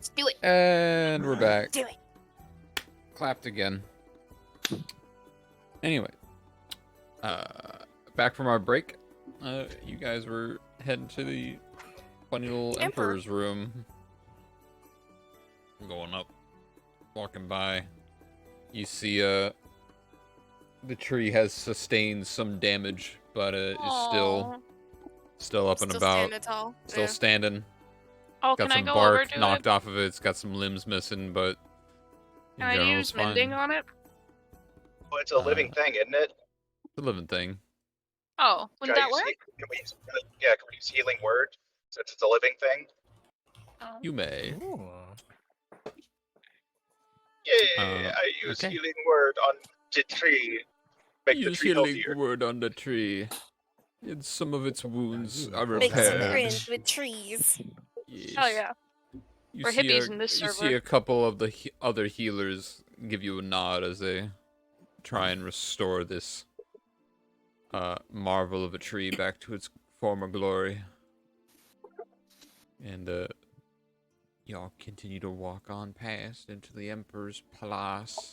Let's do it. And we're back. Do it. Clapped again. Anyway, back from our break. You guys were heading to the funny little Emperor's room. Going up, walking by. You see, the tree has sustained some damage, but is still up and about. Still standing. Oh, Got can I some go bark over to knocked it? off of it. It's got some limbs missing, but in Can I general, use it's fine. mending on it? Well, it's a living thing, isn't it? It's a living thing. Oh, wouldn't that work? Can we use healing word since it's a living thing? You may. Ooh. Yeah, I use healing word on the tree. Make the tree healthier. Use healing word on the tree. And some of its wounds are Make some repaired. friends with trees. Yes. Oh yeah. We're hippies in this You server. see a couple of the other healers give you a nod as they try and restore this marvel of a tree back to its former glory. And y'all continue to walk on past into the Emperor's palace.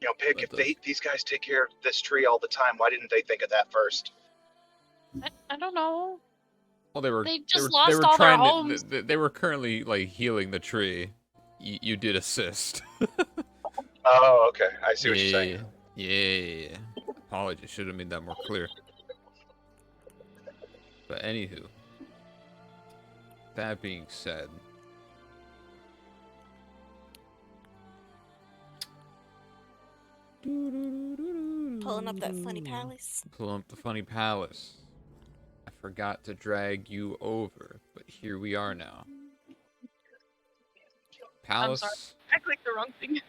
You know, Pick, if these guys take care of this tree all the time, why didn't they think of that first? I don't know. Well, they were lost all their homes. They were currently like healing the tree. You did assist. Oh, okay. I see what you're saying. Yeah. Apologies, should have made that more clear. But anywho, that being said, Pulling up that funny palace. Pulling up the funny palace. I forgot to drag you over, but here we are now. Palace. I'm sorry. I clicked the wrong thing.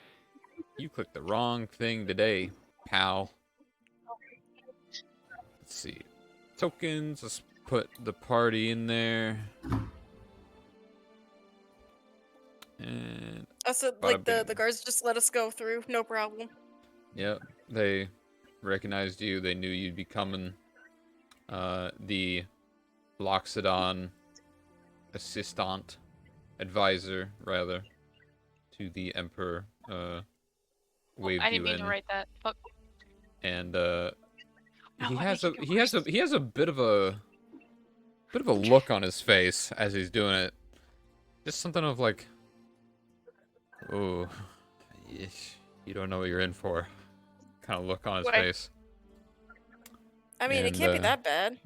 You clicked the wrong thing today, pal. Let's see. Tokens. Let's put the party in there. And Also, like the guards just let us go through, no problem. Yep, they recognized you. They knew you'd be coming. The Loxodon assistant, advisor, rather, to the Emperor, waved I didn't you mean in. to write that. Fuck. And he has a bit of a look on his face as he's doing it. Just something of like, oh, you don't know what you're in for. Kind of look on his face. I mean, it can't be that bad.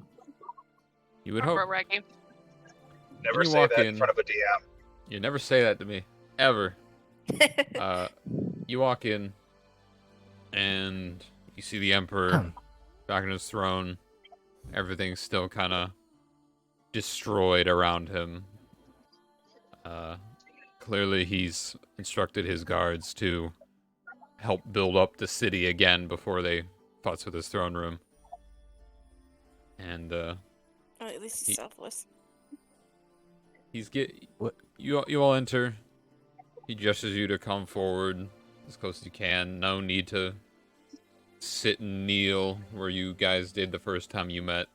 You would hope. Never say that in front of a DM. You never say that to me, ever. You walk in, and you see the Emperor back on his throne. Everything's still kind of destroyed around him. Clearly, he's instructed his guards to help build up the city again before they futz with his throne room. And oh, at least he's selfless. You all enter. He gestures you to come forward as close as you can. No need to sit and kneel where you guys did the first time you met.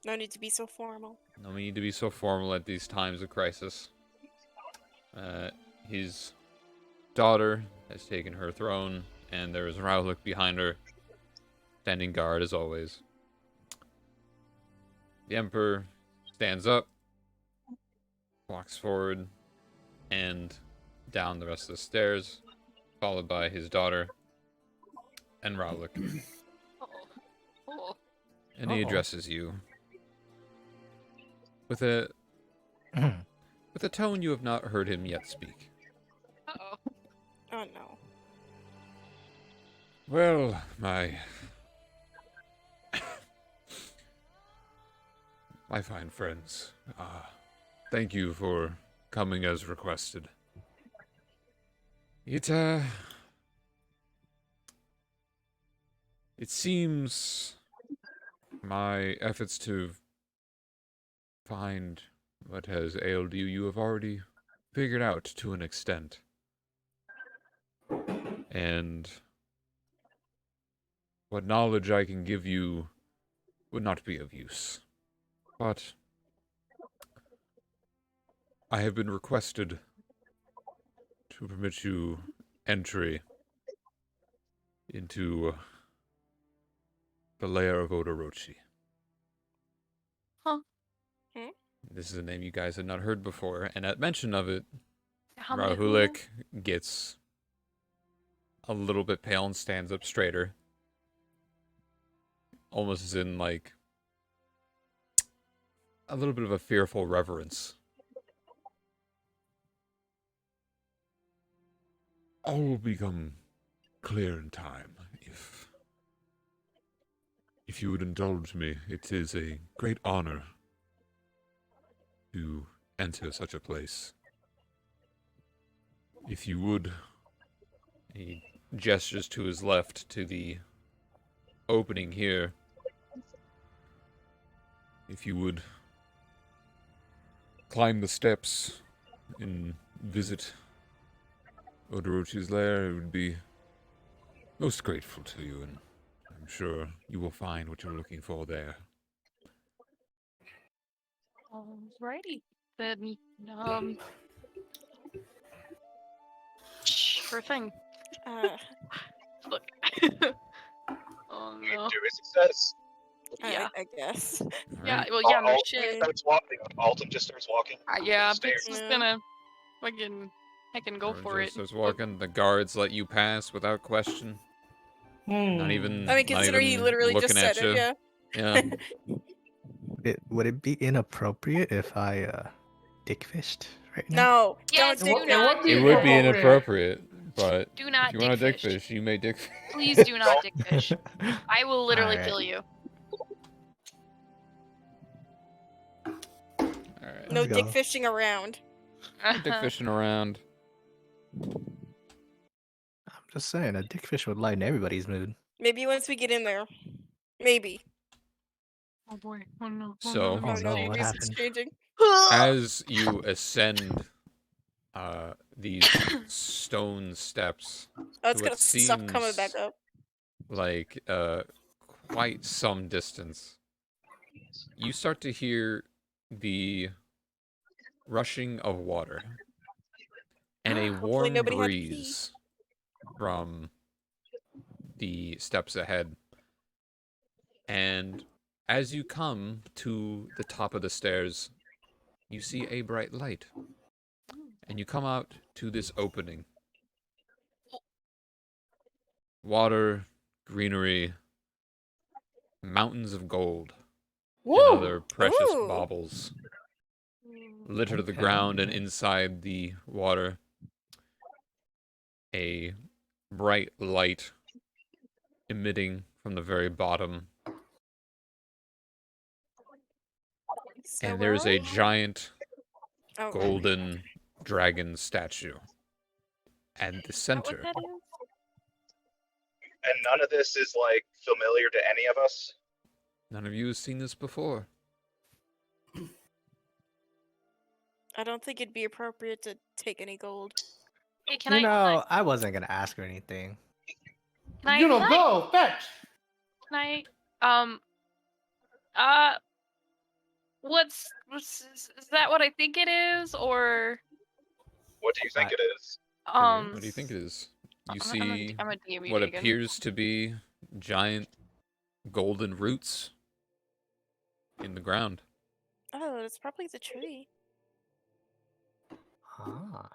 No need to be so formal. No need to be so formal at these times of crisis. His daughter has taken her throne, and there is Raulik behind her, standing guard as always. The Emperor stands up, walks forward, and down the rest of the stairs, followed by his daughter and Raulik. And he addresses you with a tone you have not heard him yet speak. Oh no. Well, my fine friends, thank you for coming as requested. It seems my efforts to find what has ailed you, you have already figured out to an extent. And what knowledge I can give you would not be of use. But I have been requested to permit you entry into the lair of Odorochi. Huh? This is a name you guys had not heard before, and at mention of it, How many? Rahulik gets a little bit pale and stands up straighter. Almost as in, like, a little bit of a fearful reverence. All will become clear in time. If you would indulge me, it is a great honor to enter such a place. If you would, he gestures to his left to the opening here. If you would climb the steps and visit Odorochi's lair, it would be most grateful to you, and I'm sure you will find what you're looking for there. Alrighty. Then, sure thing. Look. Oh You no. do as he says. Yeah. I guess. Yeah. Alright. Well, yeah. No Alton shit. starts walking. Alton just starts walking. Yeah. Stairs. Bix is Yeah. gonna fucking heckin' go for it. Starts walking. The guards let you pass without question. Not even. I mean, not considering he even literally looking just at said it, you. yeah. Yeah. Would it be inappropriate if I dickfished right now? No, Yes, don't do do not. that. It do would that. be inappropriate, but Do not if you want to dick dick fish. fish, you may dick fish. Please do not dick fish. I will literally Alright. kill you. Alright. No Let's dick go. fishing around. Dick fishing around. I'm just saying, a dickfish would lighten everybody's mood. Maybe once we get in there. Maybe. Oh boy. Oh no. So- Oh no, the what music's happened? changing. As you ascend these stone steps, Oh, it's to gonna what stop coming back seems up. like quite some distance, you start to hear the rushing of water and a Hopefully warm nobody had to pee. breeze from the steps ahead. And as you come to the top of the stairs, you see a bright light. And you come out to this opening. Water, greenery, mountains of gold, and other precious Ooh. baubles litter the ground, and inside the water, a bright light emitting from the very bottom. So And where there's are a we? giant Oh, golden dragon statue at the Is that what center. that is? And none of this is like familiar to any of us. None of you has seen this before. I don't think it'd be appropriate to take any gold. Hey, can You I? know, I wasn't gonna ask her anything. Can I? You don't Can I? go, fetch. Can I? Uh. Is that what I think it is, or What do you think I- it is? What do you think it is? You I'm see a DMD what again. appears to be giant golden roots in the ground. Oh, it's probably the tree. Ah.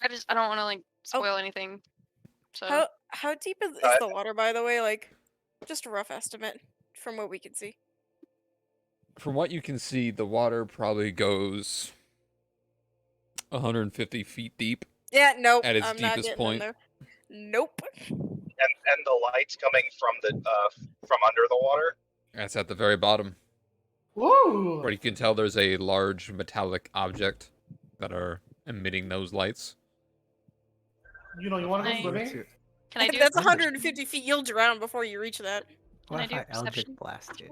I don't want to like spoil anything. So How deep is Uh, the water, by the way? Like, just a rough estimate from what we can see. From what you can see, the water probably goes 150 feet deep. Yeah, nope. At its I'm not deepest getting point. in there. Nope. And the lights coming from the from under the water. That's at the very bottom. Woo! Where you can tell there's a large metallic object that are emitting those lights. You know, you want to go Nice. swimming? can I do? That's 150 feet. You'll drown before you reach that. What Can I if do I a perception? Eldritch blast it?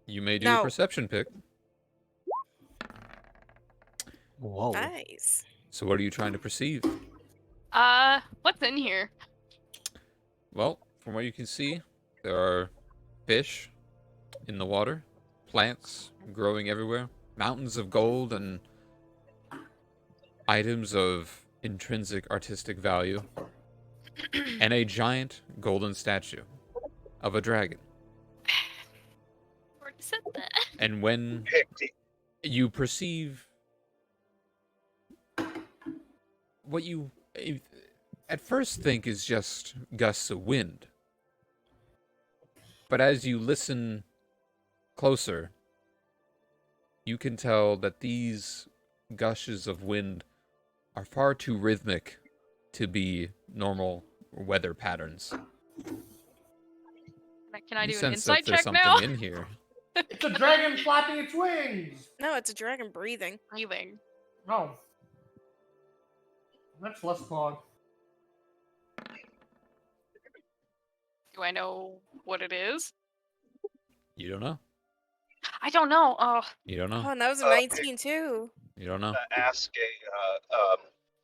You may do No. a perception pick. Whoa. Nice. So what are you trying to perceive? What's in here? Well, from what you can see, there are fish in the water, plants growing everywhere, mountains of gold, and items of intrinsic artistic value, and a giant golden statue of a dragon. Already said that. And when Pick. you perceive what you at first think is just gusts of wind, but as you listen closer, you can tell that these gushes of wind are far too rhythmic to be normal weather patterns. Can I You do an sense that insight there's check something now? in here. It's a dragon flapping its wings. No, it's a dragon breathing. Breathing. Oh. That's less fog. Do I know what it is? You don't know. I don't know. Oh, You don't know. Oh, and that was a Uh, 19 too. You don't know. Ask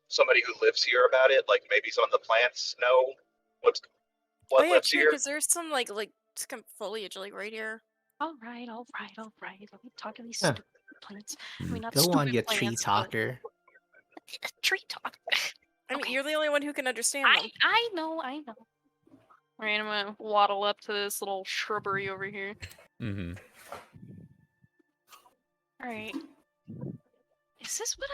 somebody who lives here about it. Like maybe some of the plants know what Oh yeah, lives true. here. Because there's some like some foliage like right here. all right. Let me talk to these Huh. stupid plants. I mean, not Go stupid on, you plants, tree but- talker. Tree talk. I mean, Okay. you're the only one who can understand them. I know. Alright, I'm gonna waddle up to this little shrubbery over here. Mm-hmm. Alright. Is this what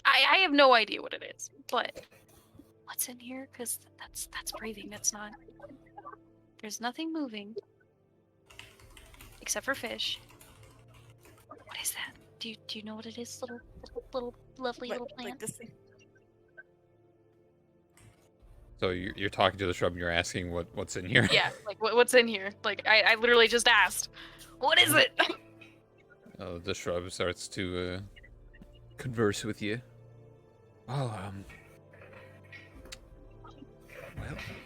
I have no idea what it is, but what's in here? Because that's breathing. That's not. There's nothing moving. Except for fish. What is that? Do you know what it is, little lovely little Like plant? this thing. So you're talking to the shrub and you're asking what's in here? Yeah, like what's in here? Like I literally just asked. What is it? The shrub starts to converse with you. Well,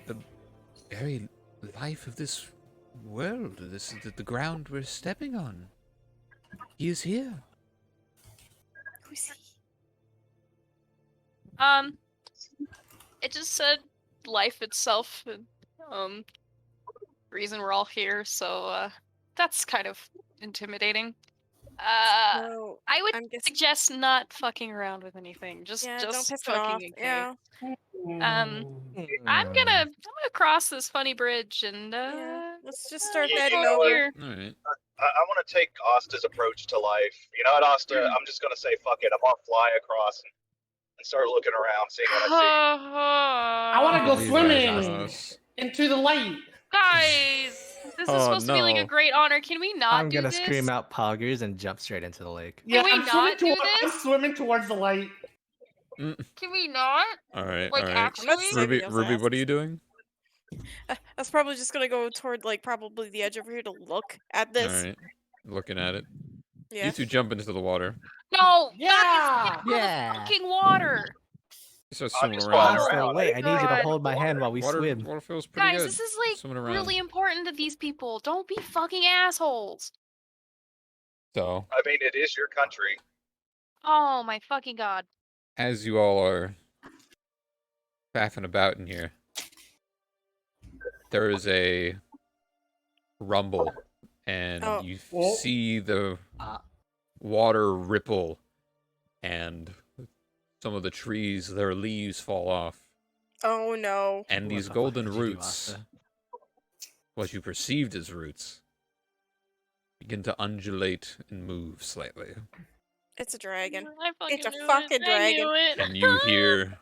the very life of this world, the ground we're stepping on, he is here. Who's he? It just said life itself, and reason we're all here. So that's kind of intimidating. So, I would I'm guessing. suggest not fucking around with anything. Just Don't piss it fucking off. in case. Yeah. I'm gonna cross this funny bridge and Yeah. Let's just start Yeah, heading you know over. what? All right. I want to take Asta's approach to life. You know what, Asta? I'm just gonna say fuck it. I'm gonna fly across and start looking around, seeing what I I want to go Please, swimming guys. into the light. Guys, this is Oh, supposed to be like a no. great honor. Can we not I'm do gonna this? scream out poggers and jump straight into the lake. Yeah, we I'm swimming, not do I'm this? swimming towards the light. Mm, Can we not? all right. Like all right. actually? I'm not saving Ruby, those Ruby, what are asses. you doing? I was probably just gonna go toward like probably the edge over here to look at this. All right. Looking at it. Yeah. You two jump into the water. No, Yeah! guys, get out of Yeah. the fucking water. You start I'm swimming just around. following Asta, around. wait, I need you to God. hold my hand while we Water swim. feels pretty Guys, good. this is like Swimming around. really important to these people. Don't be fucking assholes. So, I mean, it is your country. Oh my fucking god. as you all are faffing about in here, there is a rumble, and Oh. you Oh. see the Ah. water ripple, and some of the trees, their leaves fall off, Oh no. and What these the fuck golden did you do, roots, Asta? what you perceived as roots, begin to undulate and move slightly. It's a dragon. I fucking It's a knew fucking it. I knew it. And you hear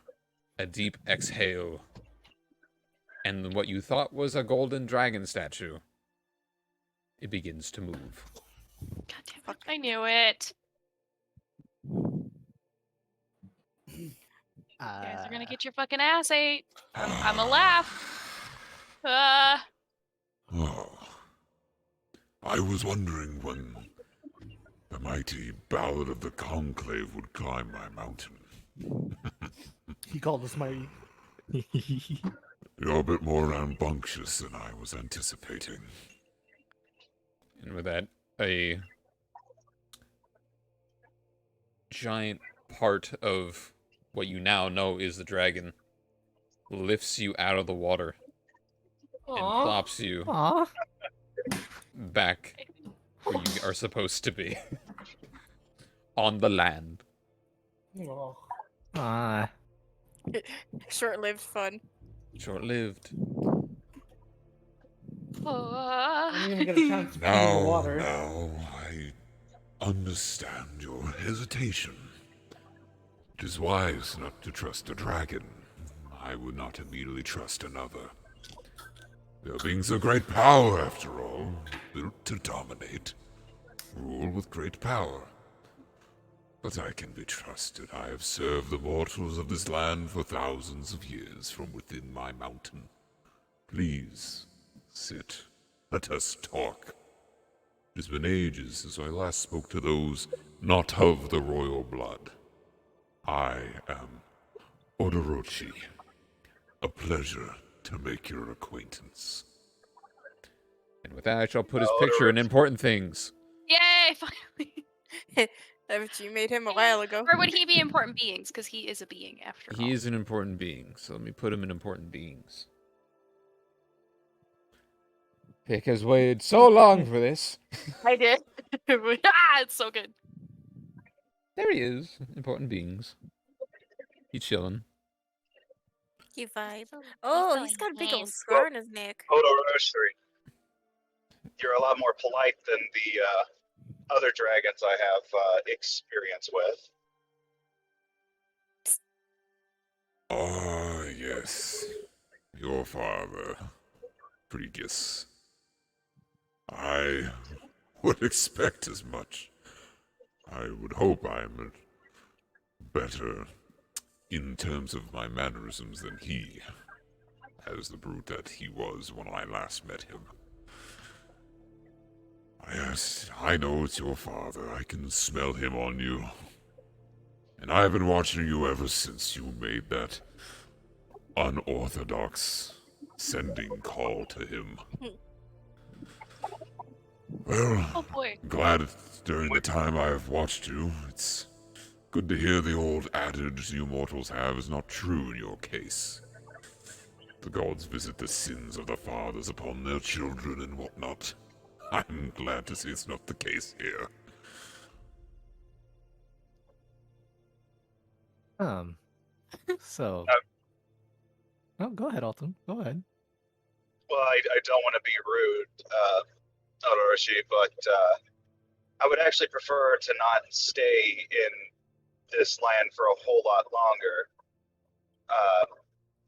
a deep exhale, and what you thought was a golden dragon statue, it begins to move. God damn it. I knew it. You guys are gonna get your fucking ass ate. I'm a laugh. Oh, I was wondering when the mighty Ballad of the Conclave would climb my mountain. He called us mighty. You're a bit more rambunctious than I was anticipating. And with that, a giant part of what you now know is the dragon lifts you out of the water and Aw. plops you Aw. back where you are supposed to be. On the land. Oh. Ah, Short-lived fun. Short-lived. I didn't even get a chance to pee in the Now, water. I understand your hesitation. It is wise not to trust a dragon. I would not immediately trust another. They are beings of great power, after all, built to dominate, rule with great power. But I can be trusted. I have served the mortals of this land for thousands of years from within my mountain. Please, sit. Let us talk. It has been ages since I last spoke to those not of the royal blood. I am Odorochi. A pleasure to make your acquaintance. And with that, I shall put his Oh, picture in Odorochi. important things. Yay! Finally. That you made him a while ago. Or would he be important beings? Because he is a being after all. He is an important being, so let me put him in important beings. Pick has waited so long for this. I did. It's so good. There he is. Important beings. He's chilling. He vibe. So- Oh, so he's got a big old handsome. scar on his neck. Odoroshi, you're a lot more polite than the other dragons I have experience with. Ah, yes. Your father, Pregus. I would expect as much. I would hope I'm better in terms of my mannerisms than he, as the brute that he was when I last met him. Yes, I know it's your father. I can smell him on you. And I've been watching you ever since you made that unorthodox sending call to him. Well, Oh boy. glad it's during the time I've watched you. It's good to hear the old adage you mortals have is not true in your case. The gods visit the sins of the fathers upon their children and whatnot. I'm glad to see it's not the case here. So. Oh, go ahead, Alton. Go ahead. Well, I don't want to be rude, Odoroshi, but I would actually prefer to not stay in this land for a whole lot longer.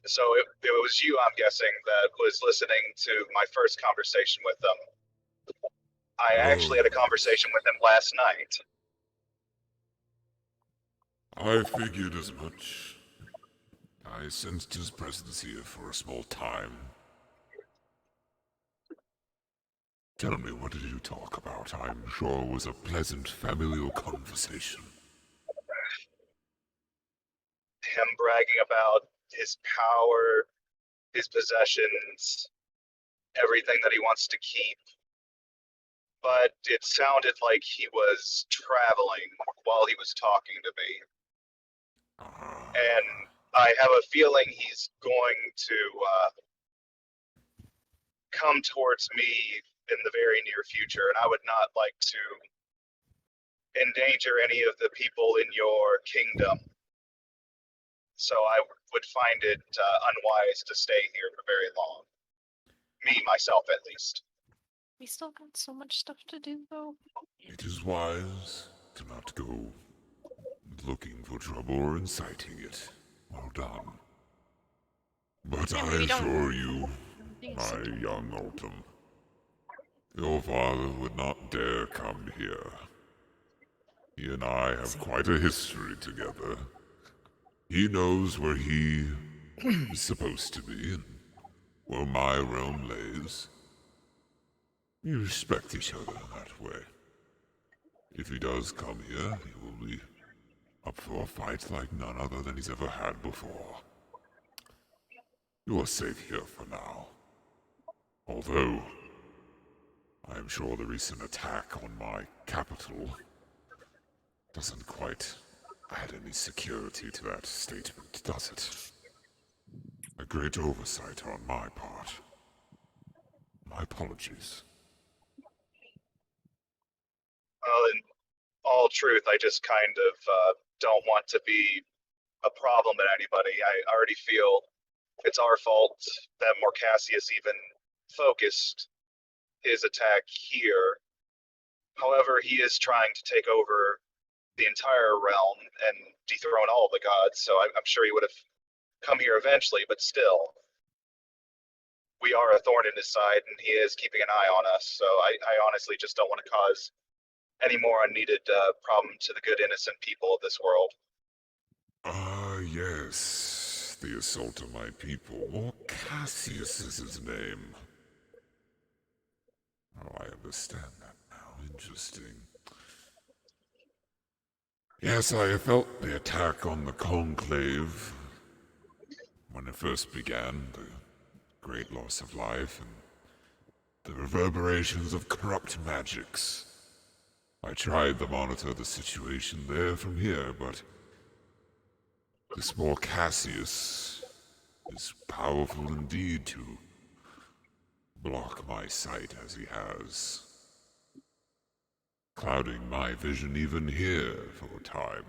So it was you, I'm guessing, that was listening to my first conversation with them. I actually had a conversation with him last night. I figured as much. I sensed his presence here for a small time. Tell me, what did you talk about? I'm sure it was a pleasant familial conversation. Him bragging about his power, his possessions, everything that he wants to keep. But it sounded like he was traveling while he was talking to me. And I have a feeling he's going to come towards me in the very near future, and I would not like to endanger any of the people in your kingdom. So I would find it unwise to stay here for very long. Me, myself, at least. We still got so much stuff to do, though. It is wise to not go looking for trouble or inciting it. Well done. But Yeah, I maybe don't- assure you, Yes. my young Altum, your father would not dare come here. He and I have quite a history together. He knows where he is supposed to be and where my realm lays. We respect each other that way. If he does come here, he will be up for a fight like none other than he's ever had before. You are safe here for now. Although, I am sure the recent attack on my capital doesn't quite add any security to that statement, does it? A great oversight on my part. My apologies. Well, in all truth, I just kind of don't want to be a problem at anybody. I already feel it's our fault that Morcassius even focused his attack here. However, he is trying to take over the entire realm and dethrone all the gods, so I'm sure he would have come here eventually, but still, we are a thorn in his side, and he is keeping an eye on us, so I honestly just don't want to cause any more unneeded problem to the good, innocent people of this world. Ah, yes. The assault on my people. Cassius is his name. Oh, I understand that now. Interesting. Yes, I felt the attack on the Conclave when it first began, the great loss of life and the reverberations of corrupt magics. I tried to monitor the situation there from here, but this more Cassius is powerful indeed to block my sight as he has, clouding my vision even here for a time.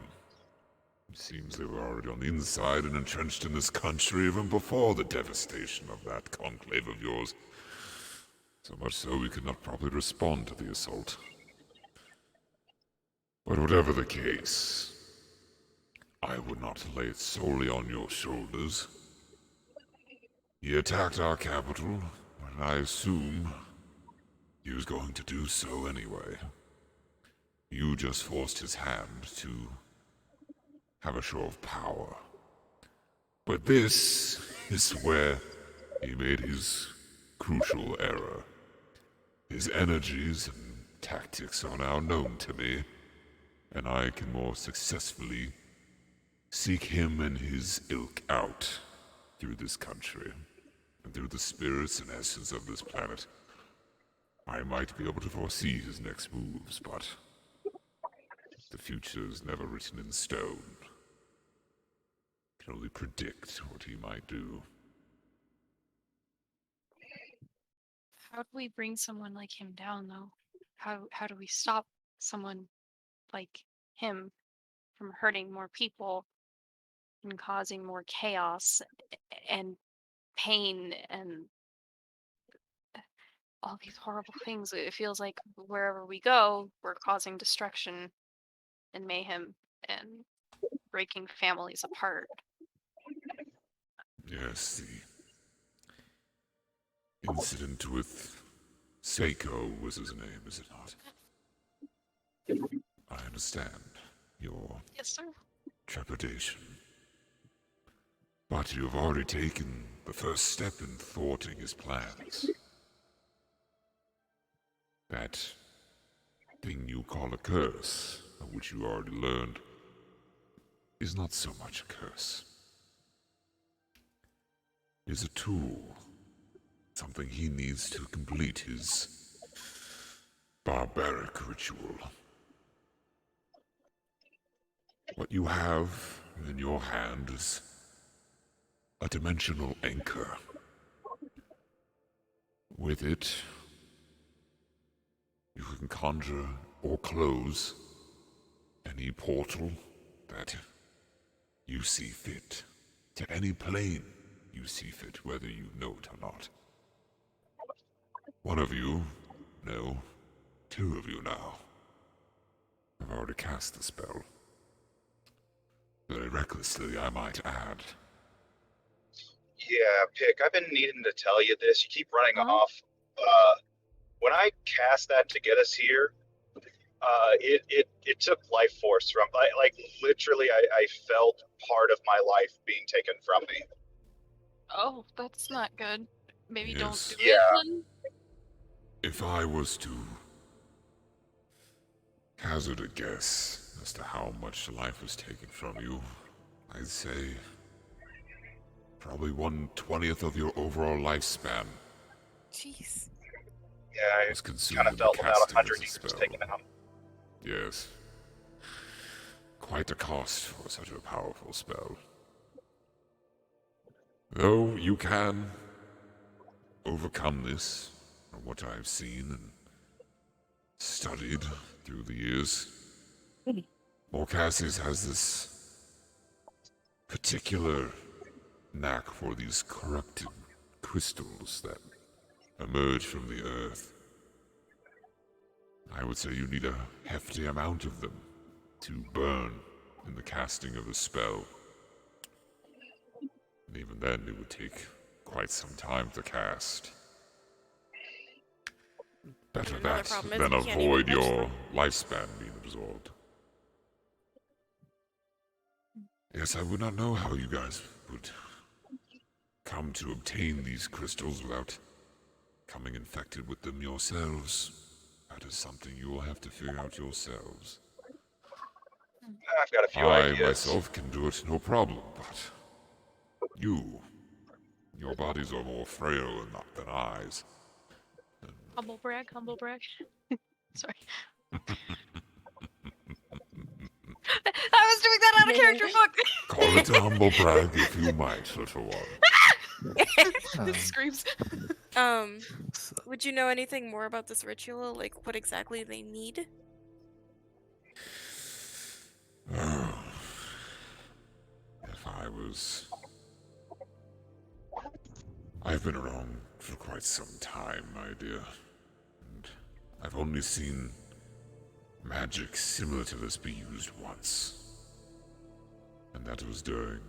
It seems they were already on the inside and entrenched in this country even before the devastation of that conclave of yours. So much so we could not properly respond to the assault. But whatever the case, I would not lay it solely on your shoulders. He attacked our capital, and I assume he was going to do so anyway. You just forced his hand to have a show of power. But this is where he made his crucial error. His energies and tactics are now known to me, and I can more successfully seek him and his ilk out through this country, and through the spirits and essence of this planet. I might be able to foresee his next moves, but the future is never written in stone. I can only predict what he might do. How do we bring someone like him down, though? How do we stop someone like him from hurting more people and causing more chaos and pain and all these horrible things? It feels like wherever we go, we're causing destruction and mayhem and breaking families apart. Yes, the incident with Seiko was his name, is it not? I understand your Yes, sir. trepidation. But you have already taken the first step in thwarting his plans. That thing you call a curse, of which you already learned, is not so much a curse. It is a tool. Something he needs to complete his barbaric ritual. What you have in your hand is a dimensional anchor. With it, you can conjure or close any portal that you see fit, to any plane you see fit, whether you know it or not. One of you, no, two of you now, have already cast the spell. Very recklessly, I might add. Yeah, Pick, I've been needing to tell you this. You keep running Huh? off. When I cast that to get us here, it took life force from, like literally, I felt part of my life being taken from me. Oh, that's not good. Maybe don't Yes. do Yeah. it then? If I was to hazard a guess as to how much life was taken from you, I'd say probably 1/20th of your overall lifespan Jeez. Yeah, I was consumed kind in of the felt about casting 100 of the years spell. taken out. Yes. Quite a cost for such a powerful spell. Though you can overcome this, from what I've seen and studied through the years. Morcassius has this particular knack for these corrupted crystals that emerge from the earth. I would say you need a hefty amount of them to burn in the casting of a spell. And even then, it would take quite some time to cast. Better Another that problem is than we can't even avoid touch your them. lifespan being absorbed. Yes, I would not know how you guys would come to obtain these crystals without coming infected with them yourselves. That is something you will have to figure out yourselves. I've got a few I ideas. myself can do it, no problem, but your bodies are more frail than eyes. Humble brag, humble brag. Sorry. I was doing that out of character, fuck! Call it a humble brag if you might, little one. Screams. So, Would you know anything more about this ritual? Like, what exactly they need? Oh, if I was... I've been around for quite some time, my dear. And I've only seen magic similar to this be used once. And that was during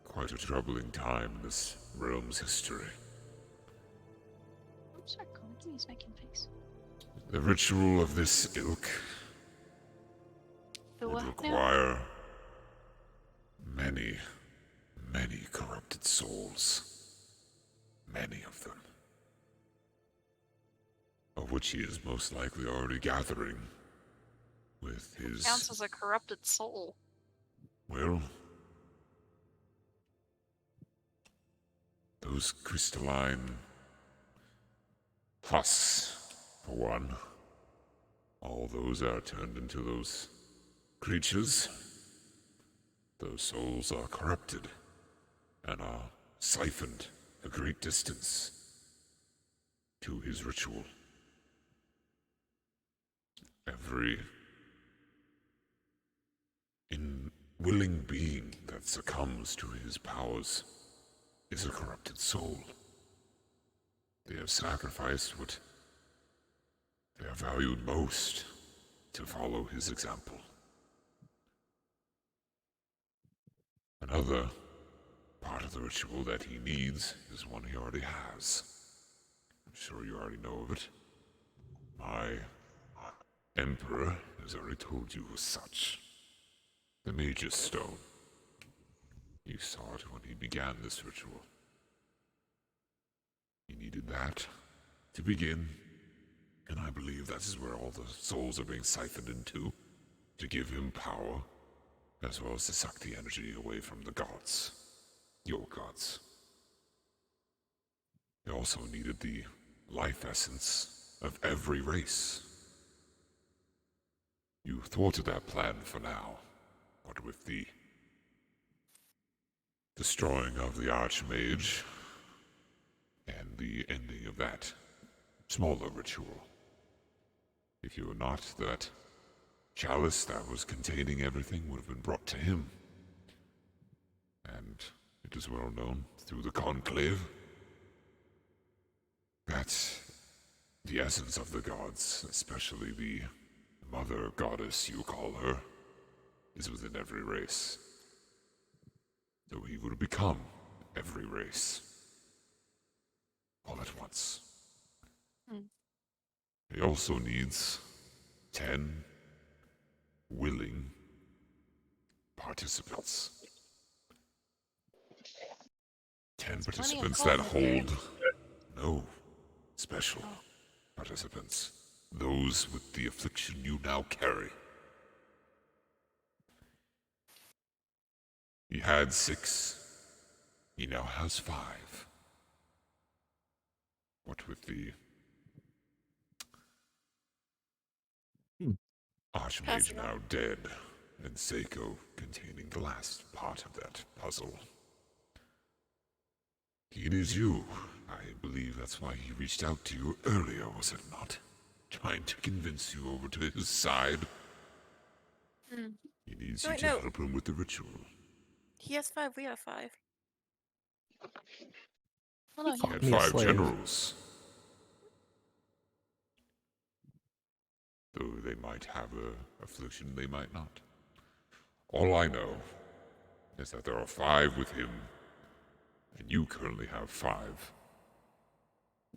quite a troubling time in this realm's history. I'm sorry, Colin, he's making face. The ritual of this ilk The would what now? require many, many corrupted souls. Many of them. Of which he is most likely already gathering with his... Counts as a corrupted soul. Well... those crystalline husks, for one. All those are turned into those creatures. Those souls are corrupted and are siphoned a great distance to his ritual. Every willing being that succumbs to his powers is a corrupted soul. They have sacrificed what they have valued most to follow his example. Another part of the ritual that he needs is one he already has. I'm sure you already know of it. My Emperor has already told you as such. The Mage's Stone. You saw it when he began this ritual. He needed that to begin, and I believe that is where all the souls are being siphoned into, to give him power, as well as to suck the energy away from the gods. Your gods. They also needed the life essence of every race. You thwarted that plan for now, but with the destroying of the Archmage and the ending of that smaller ritual, if you were not, that chalice that was containing everything would have been brought to him. And it is well known through the conclave that the essence of the gods, especially the mother goddess you call her, is within every race. So he would become every race. All at once. He also needs 10 willing participants. 10 That's plenty of participants that cold. hold no special participants. Those with the affliction you now carry. He had 6. He now has 5. What with the Archmage Passing now dead, and Seiko containing the last part of that puzzle. He needs you. I believe that's why he reached out to you earlier, was it not? Trying to convince you over to his side. He needs you Wait, to no. help him with the ritual. He has 5. We have 5. Well, no, He he, had Me a 5 slave. generals. Though they might have a affliction, they might not. All I know is that there are 5 with him, and you currently have 5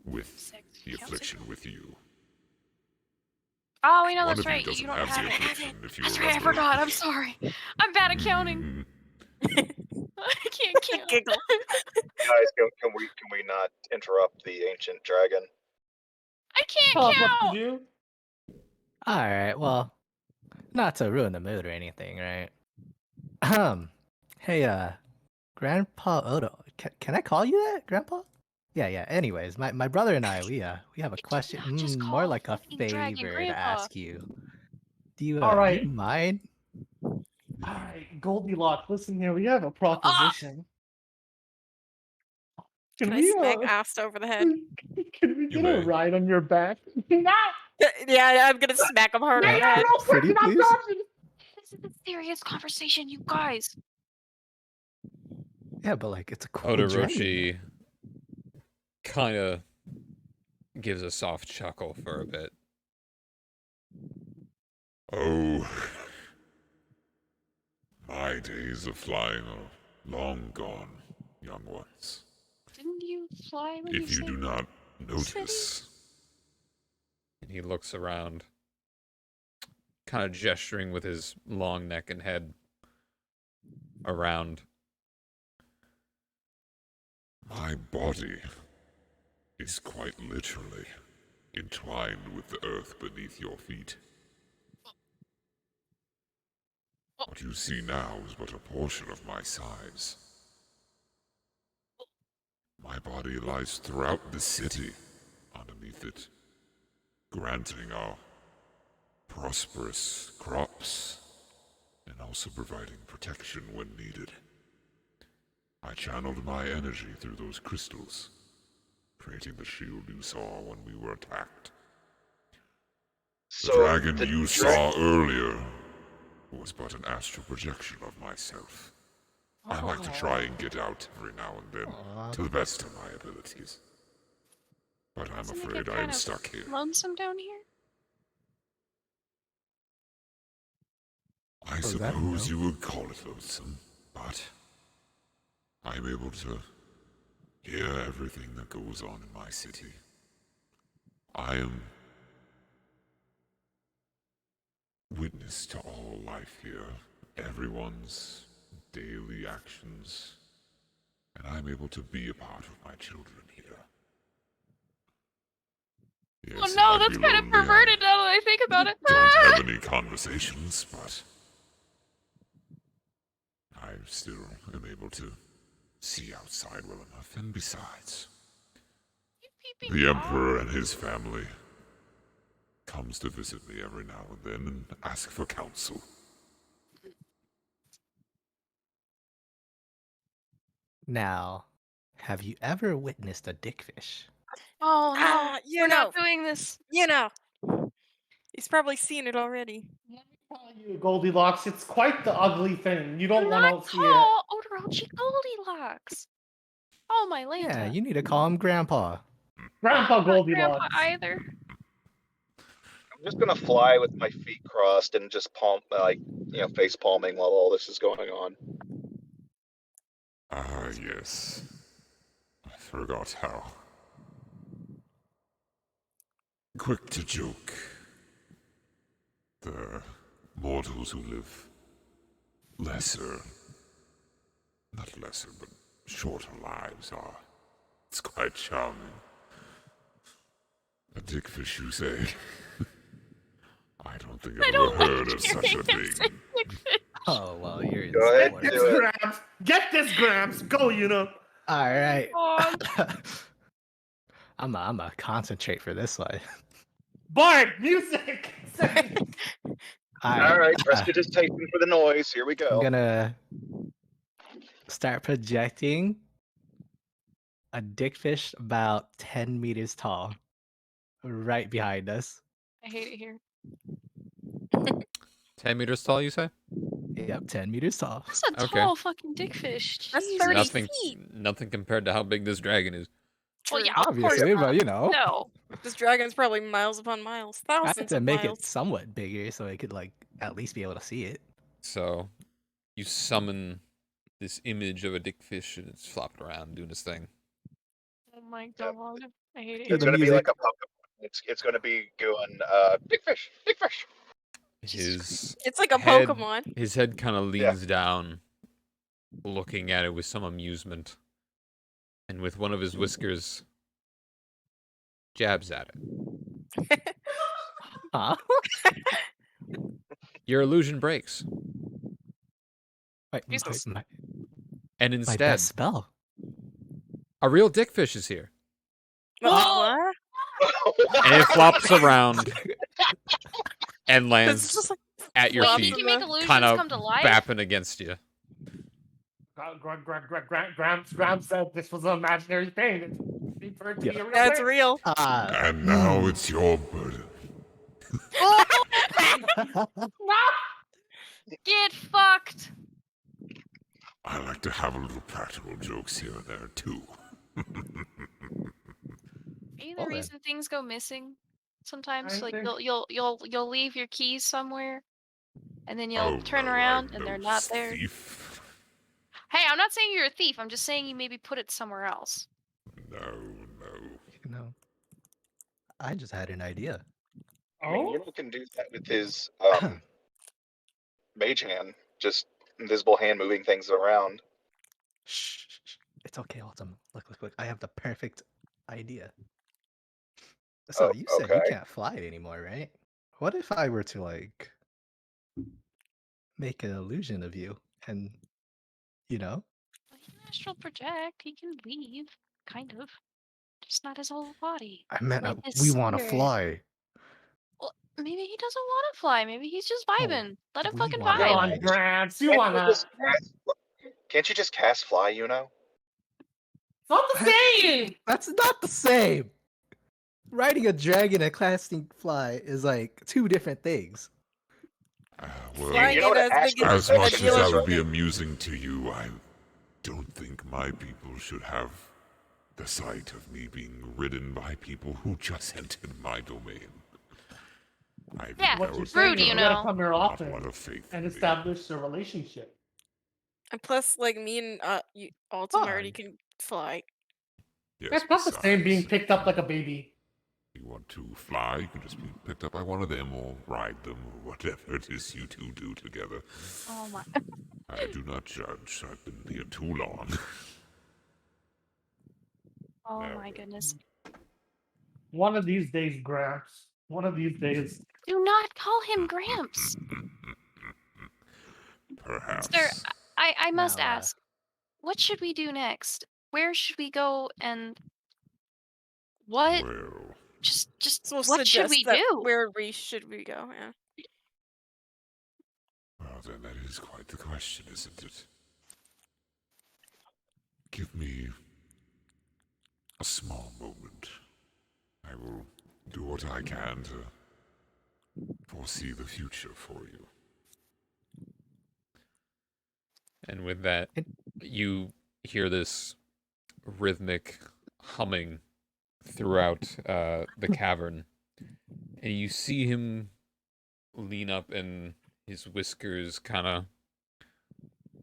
with 6. the Count 6. affliction with you. Oh, we know One that's of you right. doesn't You don't have have the it. affliction, if you That's right. I remember. forgot. I'm sorry. I'm bad at counting. I can't count. Giggle. Guys, can we not interrupt the ancient dragon? I can't Tell us what to count. do. All right. Well, not to ruin the mood or anything, right? Hey, Grandpa Odo. Can I call you that, Grandpa? Yeah. Anyways, my brother and I, we have a You question. cannot just More call like a fucking dragon favor to grandpa. ask you. Do you All right. you mind? All right, Goldilocks. Listen here. We have a Ah! proposition. Can I smack ass over the head? Can we You get a may. ride on your back? No! Yeah, I'm gonna smack him hard No, on the no, head. no, Pretty quick, I'm please? dodging! This is a serious conversation, you guys. Yeah, but like it's a cool dragon. Todoroki kind of gives a soft chuckle for a bit. Oh, my days of flying are long gone, young ones. Didn't you fly when If you do saved not the city? notice, And he looks around, kind of gesturing with his long neck and head around. my body is quite literally entwined with the earth beneath your feet. What you see now is but a portion of my size. My body lies throughout the city underneath it, granting our prosperous crops and also providing protection when needed. I channeled my energy through those crystals, creating the shield you saw when we were attacked. The dragon you saw earlier was but an astral projection of myself. I like to try and get out every now and then, to the best of my abilities. But I'm Doesn't it afraid get I kind am of stuck here. lonesome down here? I is that suppose no? you would call it lonesome, but I'm able to hear everything that goes on in my city. I am witness to all life here, everyone's daily actions, and I'm able to be a part of my children here. Yes, Oh it no, might that's be kind of lonely. perverted now that I think about it. Don't have any conversations, but I still am able to see outside well enough, and besides, the Emperor and his family comes to visit me every now and then and ask for counsel. Now, have you ever witnessed a dickfish? Oh no, You we're know. not doing this. You know. He's probably seen it already. Let me tell you, Goldilocks, it's quite the ugly thing. You don't Do want not to see it. call Odorochi Goldilocks. Oh my Lanta. Yeah, you need to call him Grandpa. Grandpa Not Grandpa Goldilocks. either. I'm just gonna fly with my feet crossed and just face palming while all this is going on. Ah, yes. I forgot how. Quick to joke. The mortals who live lesser, not lesser, but shorter lives are. It's quite charming. A dickfish, you say? I don't think I've ever heard of such a thing. Oh well, you're in Go ahead, support. Get do this, it. Gramps. Get this, Gramps. Go, you know. All right. Oh, I'm a concentrate for this one. Bard, music. All right, prestidigitation for the noise. Here we I'm go. gonna start projecting a dickfish about 10 meters tall, right behind us. I hate it here. 10 meters tall, you say? Yep, 10 meters tall. That's a Okay. tall fucking dickfish. That's Jesus. 30 Nothing, feet. nothing compared to how big this dragon is. Well, True. yeah, of course Obviously, not. but you know. No. This dragon's probably miles upon miles, I had thousands to of make miles. it somewhat bigger so I could like at least be able to see it. So, you summon this image of a dickfish, and it's flopping around doing its thing. Oh my god. I hate Hear it. It's the gonna be music. like a Pokemon. It's gonna be going big fish, big fish. His It's like a head, Pokemon. his head kind of Yeah. leans down, looking at it with some amusement, and with one of his whiskers, jabs at it. Huh? Your illusion breaks, Wait, Jesus. my and best instead, spell. a real dickfish is here, What? and it flops around and It's lands just like at your Wait, flops he feet, can in make the- illusions kind of come to life? bapping against you. Grams said this was an imaginary thing. It's for it to be a real That's thing. real. And now it's your burden. Get fucked! I like to have a little practical jokes here and there too. Are you the Well then. reason things go missing? Sometimes, I like think- you'll leave your keys somewhere, and then you'll Oh, turn no, around I'm and no they're not there. thief. Hey, I'm not saying you're a thief. I'm just saying you maybe put it somewhere else. No. You know, I just had an idea. I mean, Oh, Yuno can do that with his mage hand, just invisible hand moving things around. Shh. It's okay, Autumn. Look. I have the perfect idea. So Oh, you said you okay. can't fly anymore, right? What if I were to like make an illusion of you and you know? Well, he can astral project. He can leave, kind of. Just not his whole body. I meant Like his we want to spirit. fly. Well, maybe he doesn't want to fly. Maybe he's just vibing. Let him we fucking wanna come vibe. on, ride. Grants. You Can't wanna? just can't you just cast fly, Yuno? It's not the same. That's not the same. Riding a dragon and casting fly is like two different things. Well, Flying You know it what as big as as much a as dealer's that would be room. amusing to you, I don't think my people should have the sight of me being ridden by people who just entered my domain. I think Yeah, that What you're would saying rude, is you you gotta know. come here not a often lot of faith and in me. establish a relationship. And plus, like me and Altum already Fun. can fly. Yes, It's not the same being besides, picked up like a baby. you want to fly, you can just be picked up by one of them or ride them or whatever it is you two do together. Oh my. I do not judge. I've been here too long. Oh Now my then. goodness. One of these days, Gramps. One of these days. Do not call him Gramps. Perhaps. Sir, I must Now, ask, what should we do next? Where should we go and what? Well, Just So what should suggest we that do? where we should we go? Yeah. well then that is quite the question, isn't it? Give me a small moment. I will do what I can to foresee the future for you. And with that, you hear this rhythmic humming throughout the cavern, and you see him lean up, and his whiskers kind of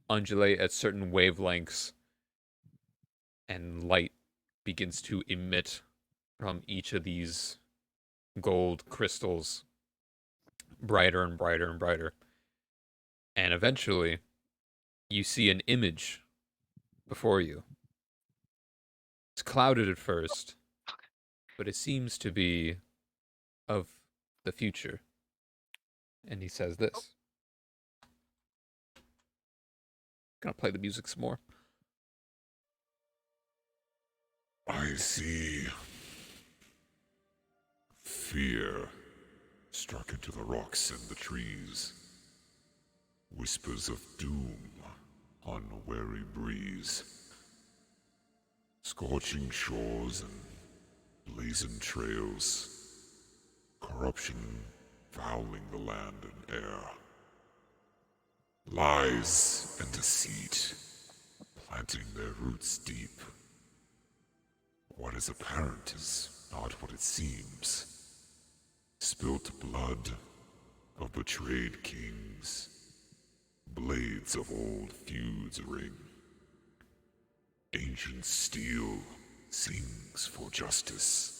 undulate at certain wavelengths, and light begins to emit from each of these gold crystals, brighter and brighter and brighter. And eventually, you see an image before you. It's clouded at first, but it seems to be of the future. And he says this. Gonna play the music some more. I see fear struck into the rocks and the trees. Whispers of doom on a wary breeze. Scorching shores and blazing trails. Corruption fouling the land and air. Lies and deceit, planting their roots deep. What is apparent is not what it seems. Spilt blood of betrayed kings, blades of old feuds ring. Ancient steel sings for justice.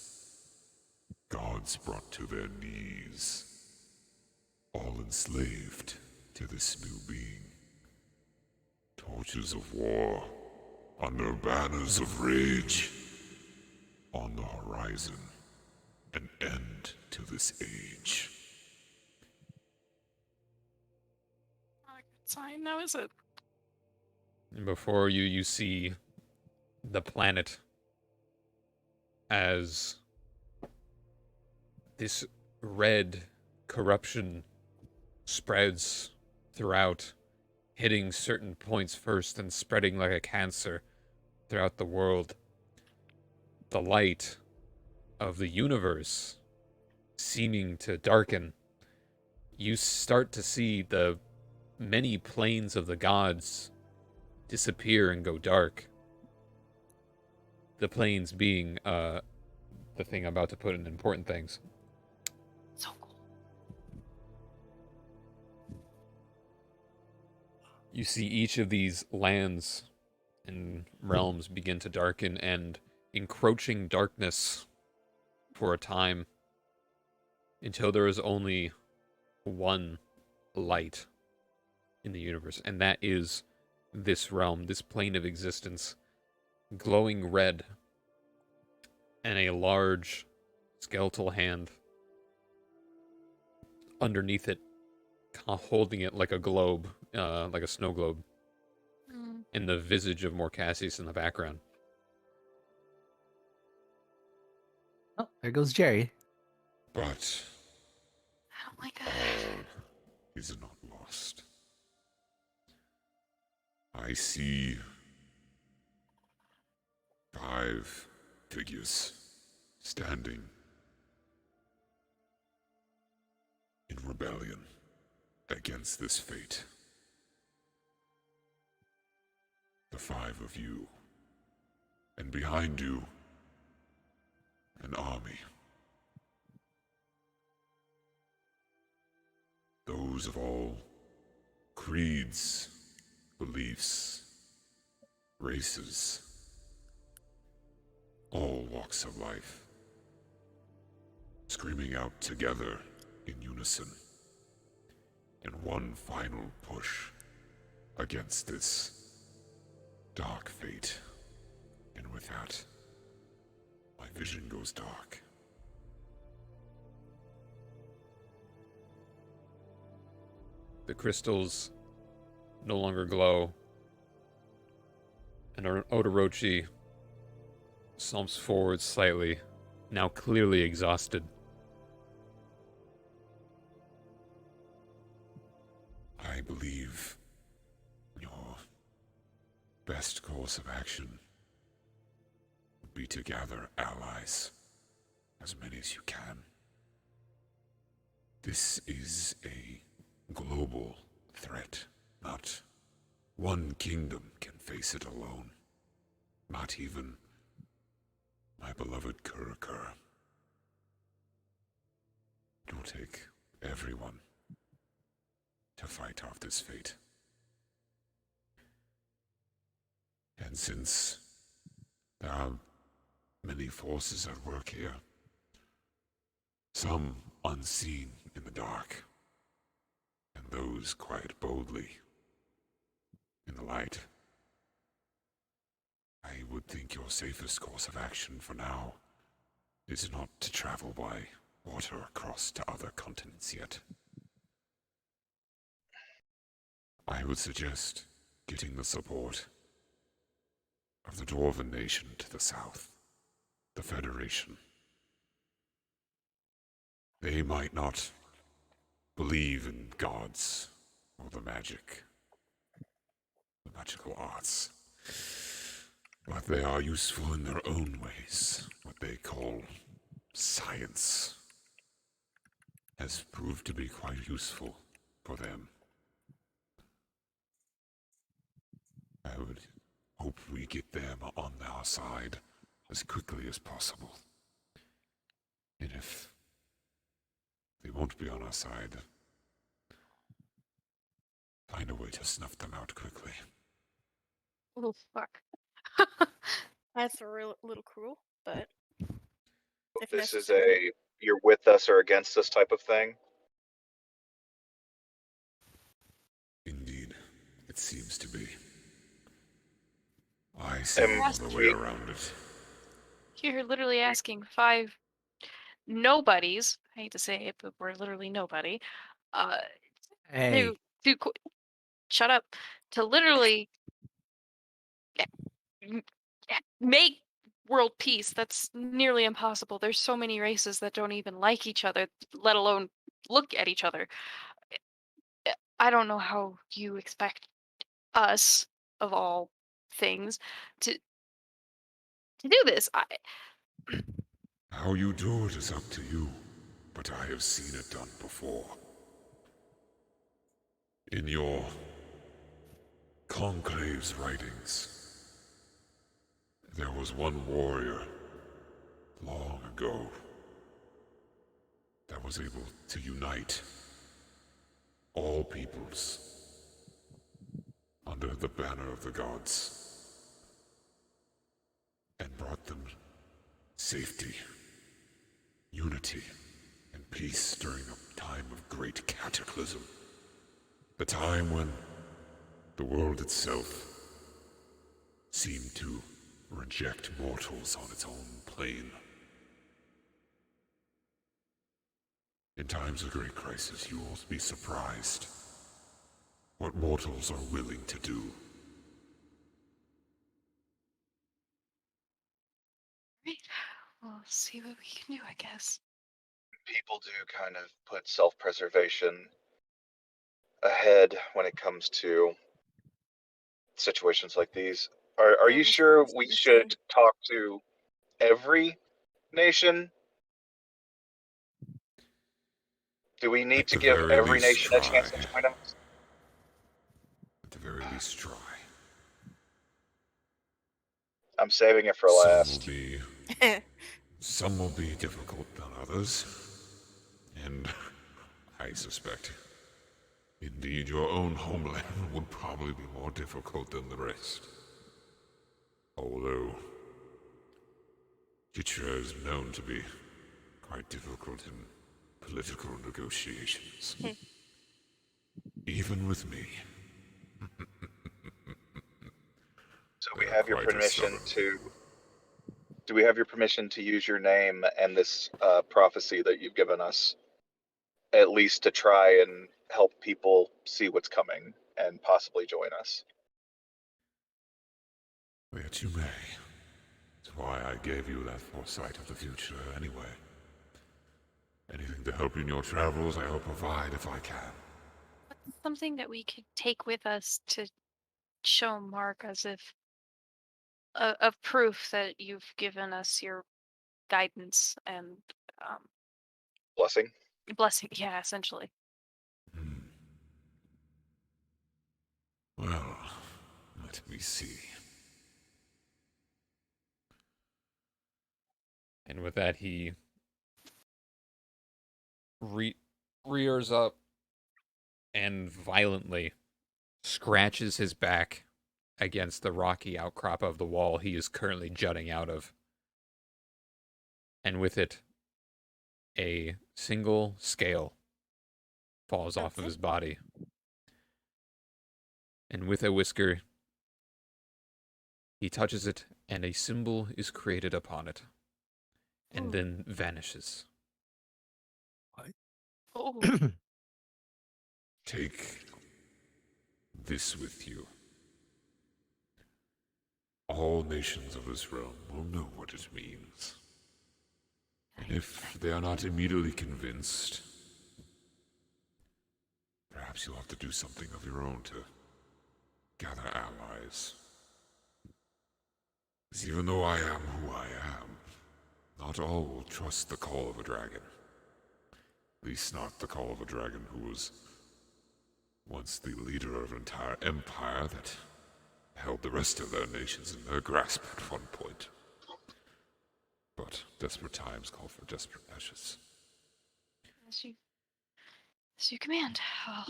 Gods brought to their knees, all enslaved to this new being. Torches of war under banners of rage. On the horizon, an end to this age. Not a good sign now, is it? And before you, you see the planet as this red corruption spreads throughout, hitting certain points first and spreading like a cancer throughout the world. The light of the universe seeming to darken. You start to see the many planes of the gods disappear and go dark. The planes being the thing I'm about to put in important things. So cool. You see each of these lands and realms begin to darken, and encroaching darkness for a time until there is only one light in the universe, and that is this realm, this plane of existence, glowing red, and a large skeletal hand underneath it, holding it like a globe, like a snow globe, in the visage of Morcassius in the background. Oh, there goes Jerry. But Oh my god. all is not lost. I see 5 figures standing in rebellion against this fate. The 5 of you, and behind you, an army. Those of all creeds, beliefs, races, all walks of life, screaming out together in unison, in one final push against this dark fate. And with that, my vision goes dark. The crystals no longer glow, and Odorochi slumps forward slightly, now clearly exhausted. I believe your best course of action would be to gather allies, as many as you can. This is a global threat. Not one kingdom can face it alone. Not even my beloved Kurukura. It will take everyone to fight off this fate. And since there are many forces at work here, some unseen in the dark, and those quiet boldly in the light, I would think your safest course of action for now is not to travel by water across to other continents yet. I would suggest getting the support of the Dwarven nation to the south, the Federation. They might not believe in gods or the magical arts, but they are useful in their own ways. What they call science has proved to be quite useful for them. I would hope we get them on our side as quickly as possible. And if they won't be on our side, find a way to snuff them out quickly. Oh fuck. That's a little cruel, but if This is necessary. a you're with us or against us type of thing. Indeed, it seems to be. I see And no way around it. You're literally asking 5 nobodies. I hate to say it, but we're literally nobody. Uh, Hey, to shut up. To literally m- make world peace. That's nearly impossible. There's so many races that don't even like each other, let alone look at each other. I don't know how you expect us, of all things, to do this. How you do it is up to you, but I have seen it done before. In your Conclave's writings, there was one warrior long ago that was able to unite all peoples under the banner of the gods and brought them safety, unity, and peace during a time of great cataclysm. The time when the world itself seemed to reject mortals on its own plane. In times of great crisis, you will be surprised what mortals are willing to do. Right. We'll see what we can do, I guess. people do kind of put self-preservation ahead when it comes to situations like these. Are I you was sure gonna say we the should same. talk to every nation? Do we need At to the give very every least, nation a try. chance to join us? At the very least, try. I'm saving it for Some last. will be difficult than others. And I suspect, indeed, your own homeland would probably be more difficult than the rest. Although, Kitra is known to be quite difficult in political negotiations. Even with me. So They we are have your quite as permission stubborn. to. Do we have your permission to use your name and this prophecy that you've given us, at least to try and help people see what's coming and possibly join us? Yet you may. That's why I gave you that foresight of the future anyway. Anything to help you in your travels, I will provide if I can. Something that we could take with us to show Mark as if of proof that you've given us your guidance and um, Blessing. blessing. Yeah, essentially. Well, let me see. And with that, he rears up and violently scratches his back against the rocky outcrop of the wall he is currently jutting out of. And with it, a single scale falls off of his body. And with a whisker, he touches it, and a symbol is created upon it, and then vanishes. Oh, Take this with you. All nations of this realm will know what it means. And if they are not immediately convinced, perhaps you'll have to do something of your own to gather allies. Because even though I am who I am, not all will trust the call of a dragon. At least not the call of a dragon who was once the leader of an entire empire that held the rest of their nations in their grasp at one point. But desperate times call for desperate measures. As you command. Oh.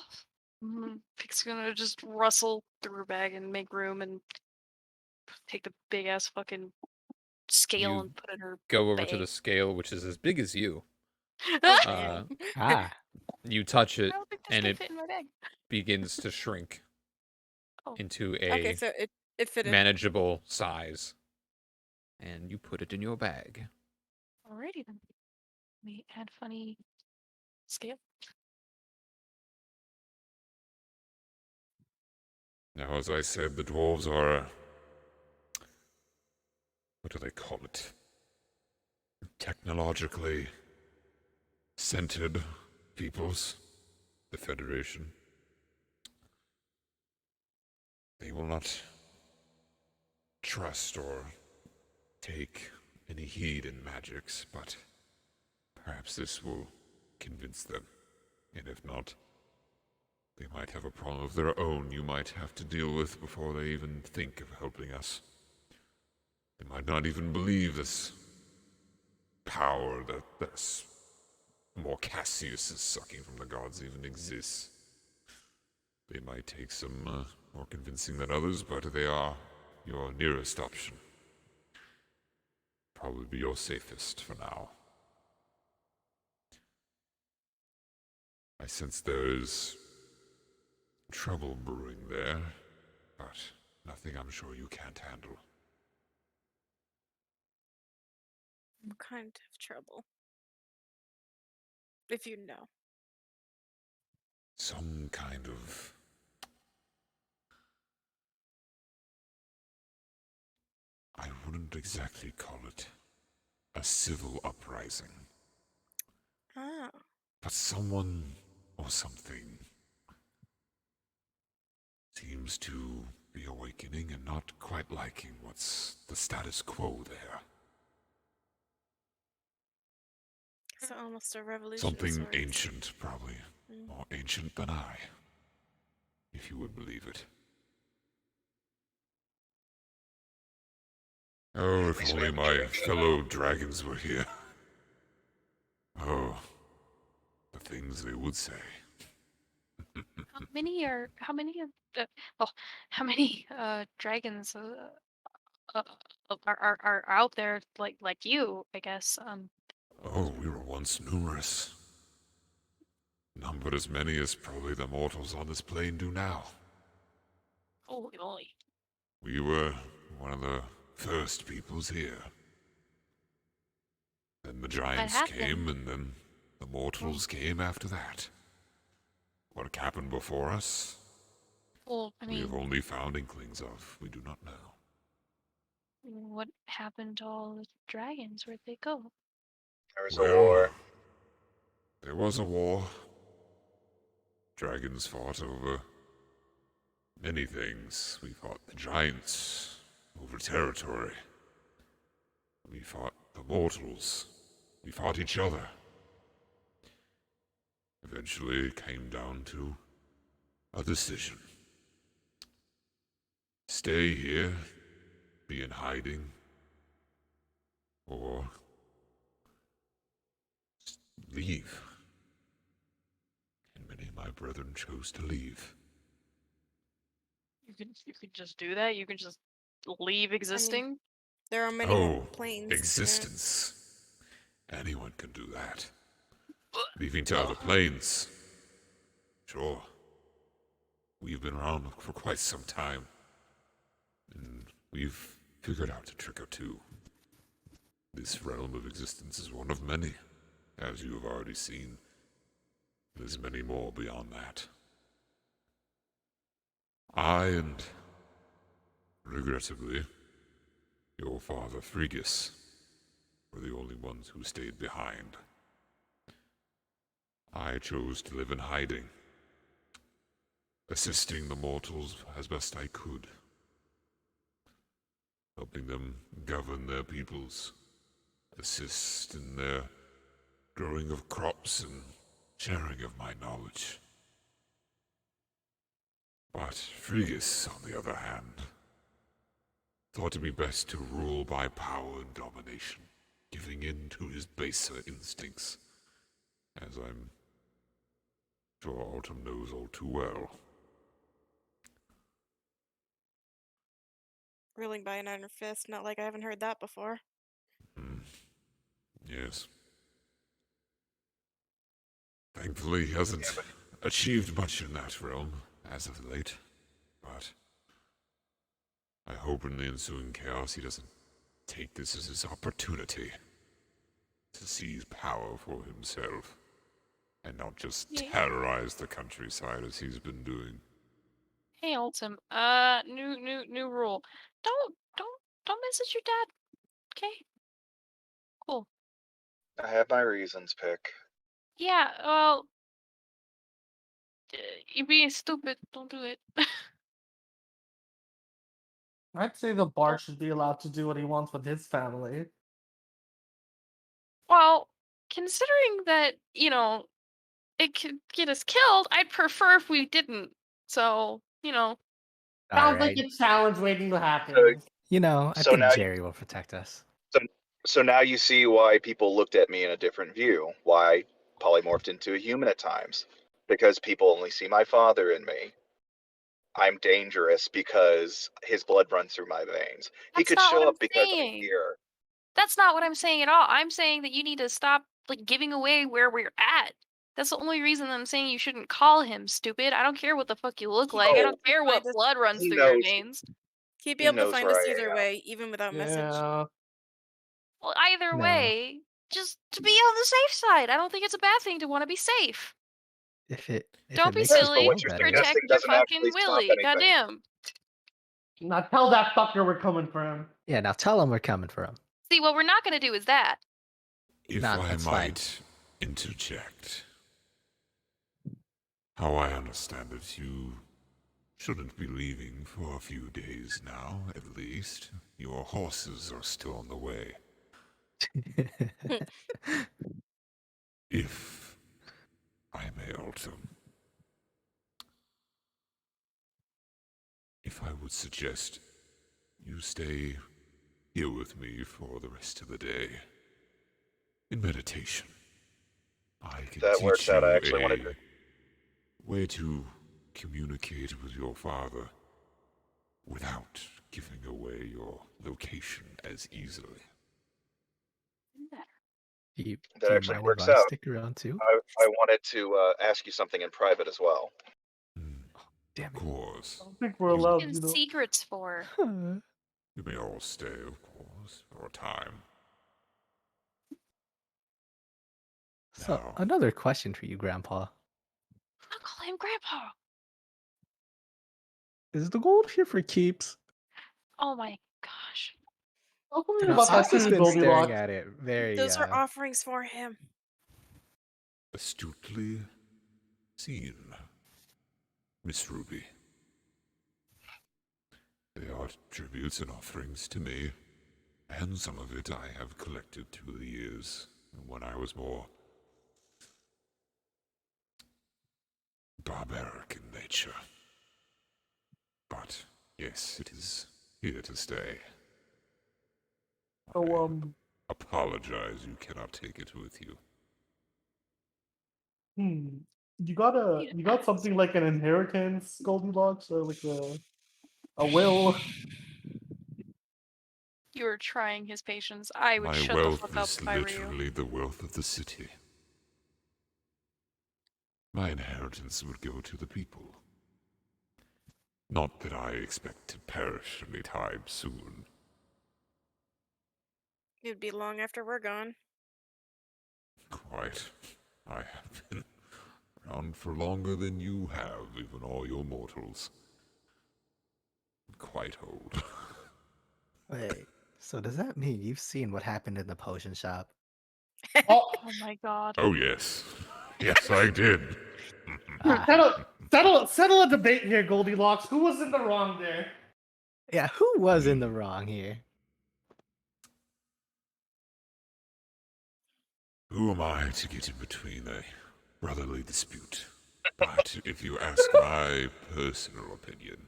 Pig's gonna just rustle through her bag and make room and take the big ass fucking scale You and put it in her Go over bag. to the scale, which is as big as you. Oh, Uh, damn. Ah, you touch I it, don't think this and can it fit in my bag. begins to shrink Oh. into Okay, a so it fitted. manageable size. And you put it in your bag. Alrighty then. We add funny scale. Now, as I said, the dwarves are, what do they call it? Technologically centered peoples, the Federation. They will not trust or take any heed in magics, but perhaps this will convince them. And if not, they might have a problem of their own you might have to deal with before they even think of helping us. They might not even believe this power that this more Cassius is sucking from the gods even exists. They might take some more convincing than others, but they are your nearest option. Probably be your safest for now. I sense there is trouble brewing there, but nothing I'm sure you can't handle. What kind of trouble? If you know. Some kind of... I wouldn't exactly call it a civil uprising, Ah. but someone or something seems to be awakening and not quite liking what's the status quo there. So almost a revolution. Something sorts. ancient, probably. More ancient than I, if you would believe it. Oh, if only my fellow dragons were here. Oh, the things they would say. How many of the oh how many dragons uh, are out there like you, I guess. Oh, we were once numerous. None but as many as probably the mortals on this plane do now. Holy moly. We were one of the first peoples here. Then the giants happened? came, and then the mortals came after that. What happened before us, Well, I we have mean, only found inklings of. We do not know. what happened to all the dragons? Where'd they go? There was a Well, war. there was a war. Dragons fought over many things. We fought the giants over territory. We fought the mortals. We fought each other. Eventually, it came down to a decision. Stay here, be in hiding, or leave. And many of my brethren chose to leave. You could just do that. You could just leave existing. There are many Oh, planes. existence. Anyone can do that. Leaving to other planes. Sure. We've been around for quite some time. And we've figured out a trick or two. This realm of existence is one of many, as you have already seen. There's many more beyond that. I and, regrettably, your father Frigus were the only ones who stayed behind. I chose to live in hiding, assisting the mortals as best I could, helping them govern their peoples, assist in their growing of crops and sharing of my knowledge. But Frigus, on the other hand, thought it be best to rule by power and domination, giving in to his baser instincts, as I'm sure Autumn knows all too well. Ruling by an iron fist, not like I haven't heard that before. Yes. Thankfully, he hasn't achieved much in that realm as of late, but I hope in the ensuing chaos he doesn't take this as his opportunity to seize power for himself and not just terrorize the countryside as he's been doing. Hey, Ultim. New rule. Don't message your dad. Okay. Cool. I have my reasons, Pick. Yeah. Well, you're being stupid. Don't do it. I'd say the Bard should be allowed to do what he wants with his family. Well, considering that it could get us killed, I'd prefer if we didn't. So All Sounds right. like a challenge waiting to happen. I So think now Jerry will protect us. So now you see why people looked at me in a different view. Why I polymorphed into a human at times. Because people only see my father in me. I'm dangerous because his blood runs through my veins. He That's could not what show I'm up because I'm saying. here. That's not what I'm saying at all. I'm saying that you need to stop giving away where we're at. That's the only reason I'm saying you shouldn't call him stupid. I don't care what the fuck you look like. I Oh, don't care what Find us- blood runs he through your knows. veins. He'd be He able to knows find where us I either am. way, even without message. Yeah. Well, either No. way, just to be on the safe side. I don't think it's a bad thing to want to be safe. If it Don't be makes you Yes, but silly. what feel you're better. Protect suggesting your doesn't fucking actually stop Willy. anything. Goddamn. Now tell that fucker we're coming for him. Yeah, now tell him we're coming for him. See, what we're not going to do is that. If Nah, I that's fine. might interject, how I understand it, you shouldn't be leaving for a few days now, at least. Your horses are still on the way. If I may alter. If I would suggest you stay here with me for the rest of the day. In meditation. I can That teach works you out. I actually wanted to. a way to communicate with your father without giving away your location as easily. Do you That actually mind works if I out. stick around too? I wanted to ask you something in private as well. Damn Of course. I don't think we're What allowed, are you know. secrets for? it. You may all stay, of course, for a time. So, Now, another question for you, Grandpa. I'll call him Grandpa. Is the gold here for keeps? Oh my gosh. How come You you know, about that Austin's to been staring Goldilocks? at it very, Those are offerings for him. astutely seen, Miss Ruby. They are tributes and offerings to me, and some of it I have collected through the years when I was more barbaric in nature. But yes, it is here to stay. So, Apologize you cannot take it with you. you got something like an inheritance, Goldilocks, or like a will? You were trying his patience. I would My shut the wealth fuck up is if I were you. literally the wealth of the city. My inheritance would go to the people. Not that I expect to perish anytime soon. It'd be long after we're gone. Quite. I have been around for longer than you have, even all your mortals. Quite old. Wait, so does that mean you've seen what happened in the potion shop? Oh, Oh my god. Oh yes. Yes, I did. settle a debate here, Goldilocks. Who was in the wrong there? Yeah, who was in the wrong here? Who am I to get in between a brotherly dispute? But if you ask my personal opinion,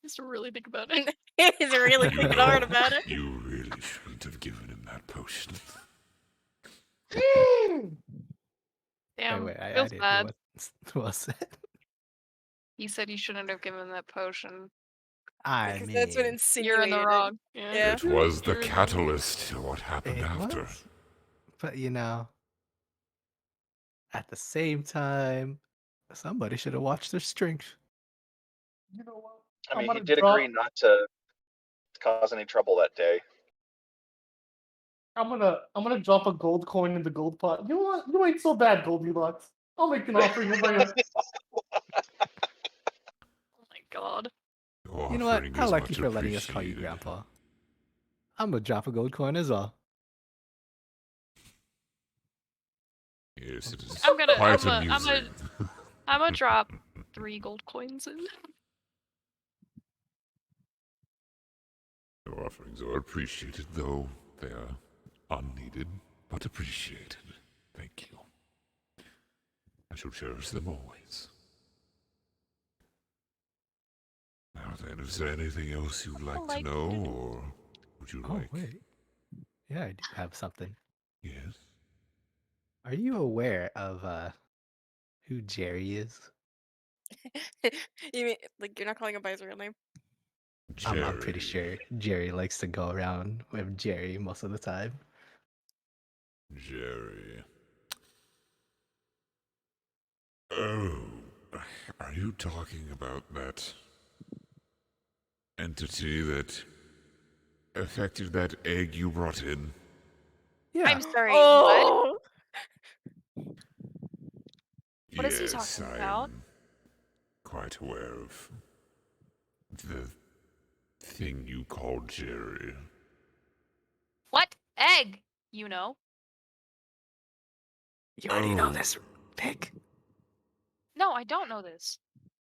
Just really think about it. He's really thinking hard about it. You really shouldn't have given him that potion. Damn, wait, I feels didn't bad. hear what was said. He said you shouldn't have given him that potion. I Because mean, that's what insinuated. You're in the wrong. Yeah. It was the You're in the- catalyst to what happened it after. was. But at the same time, somebody should have watched their strength. You know what? I mean, I'm he gonna did drop. agree not to cause any trouble that day. I'm gonna drop a gold coin in the gold pot. You know what? You ain't so bad, Goldilocks. I'll make an offering. We'll bring it. Oh my god. Your You know what? offering I is like you much for letting us call you appreciated. Grandpa. I'm gonna drop a gold coin as well. Yes, it is I'm gonna- quite I'm a- amusing. I'm gonna drop 3 gold coins in. Your offerings are appreciated, though they are unneeded, but appreciated. Thank you. I shall cherish them always. Now then, is there anything else you'd like to like know, it. or would you Oh like? wait, yeah, I do have something. Yes. Are you aware of who Jerry is? You mean like you're not calling him by his real name? I'm pretty sure Jerry likes to go around with Jerry most of the time. Jerry. Oh, are you talking about that entity that affected that egg you brought in? Yeah. I'm sorry, what? Oh, What is he Yes, talking about? I'm quite aware of the thing you called Jerry. What? Egg! You know. You already know Oh. this, Pig. No, I don't know this.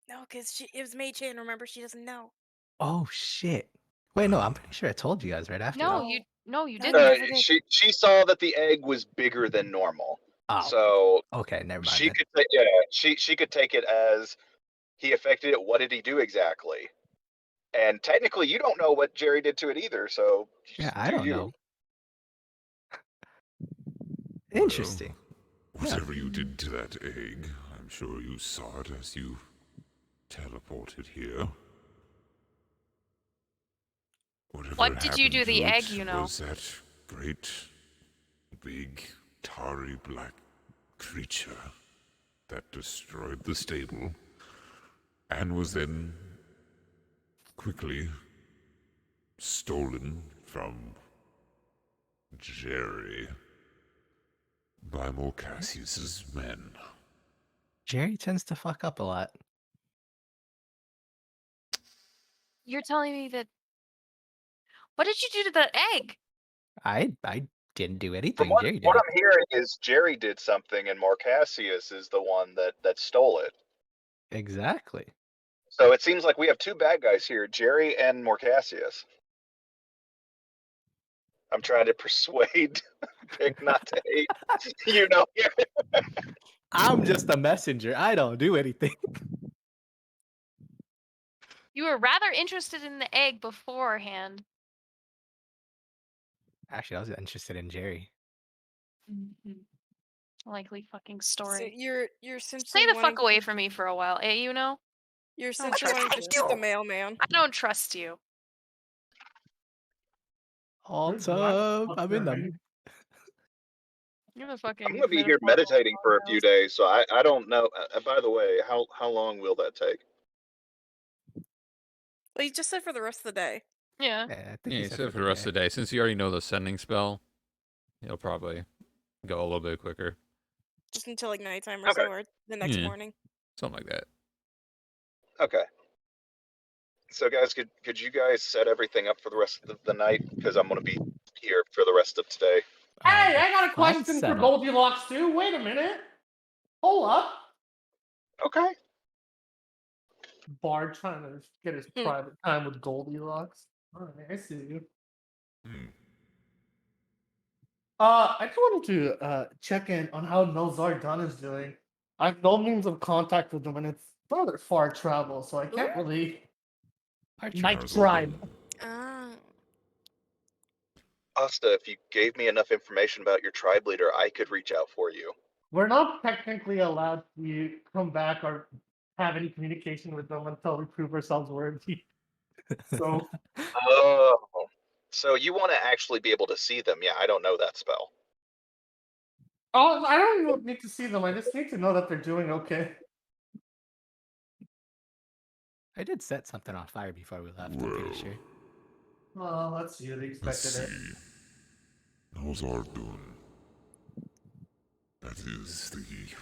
no, because it was Mei Chan. Remember, she doesn't know. Oh shit. Wait, no, I'm pretty sure I told you guys right after. No, that. you No, didn't. you never did. She saw that the egg was bigger than normal, Oh, so okay, never mind. she then. could take she could take it as he affected it. What did he do exactly? And technically, you don't know what Jerry did to it either. So Yeah, just I do don't you. know. Interesting. Whatever you did to that egg, I'm sure you saw it as you teleported here. Whatever What did you happened do to the it egg, you know? Was that great, big, tarry black creature that destroyed the stable and was then quickly stolen from Jerry by Morcassius's men. Jerry tends to fuck up a lot. You're telling me that. What did you do to the egg? I didn't do From anything. what, Jerry did what it. I'm hearing is Jerry did something, and Marcassius is the one that stole it. Exactly. So it seems like we have two bad guys here, Jerry and Morcassius. I'm trying to persuade Pick not to hate. You know, I'm just a messenger. I don't do anything. You were rather interested in the egg beforehand. Actually, I was interested in Jerry. Likely fucking So story. you're essentially Stay the wanting fuck away to, from me for a while, you know? You're Don't essentially trust wanting to you. shoot the mailman. I don't trust you. Alt Where's Black up. Puck I'm in Guy? them. You're the fucking. I'm gonna be here metaphorical meditating for a few holocaust. days, so I don't know. By the way, how long will that take? Well, you just said for the rest of the day. Yeah. Yeah, I think Yeah, he you said said for the rest of the day. Since you already know the sending spell, you'll probably go a little bit quicker. Just until like nighttime or Okay. so, or the next Yeah. morning. Something like that. Okay. So guys, could you guys set everything up for the rest of the night? Because I'm gonna be here for the rest of today. Hey, I got a That's question for set up. Goldilocks too. Wait a minute. Hold up. Okay. Bard trying to get his private time with Goldilocks. Alright, I see you. Hmm. I just wanted to check in on how Nozar Dunn is doing. I have no means of contact with him, and it's rather far travel, so I can't really Night Has Tribe. opened. Ah. Asta, if you gave me enough information about your tribe leader, I could reach out for you. We're not technically allowed to come back or have any communication with them until we prove ourselves worthy. So, Oh. So you want to actually be able to see them? Yeah, I don't know that spell. I don't even need to see them. I just need to know that they're doing okay. I did set something on fire before we left, I'm Well, pretty sure. Well, let's see. They let's expected see. it. How's Ardun? That is the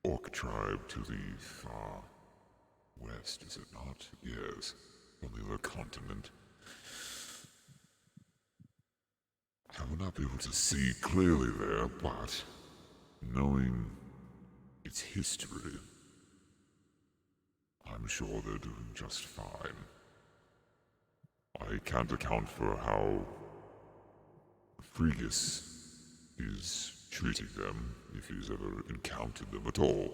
orc tribe to the far west, is it not? Yes, on the other continent. I will not be able to see clearly there, but knowing its history, I'm sure they're doing just fine. I can't account for how Fregus is treating them, if he's ever encountered them at all.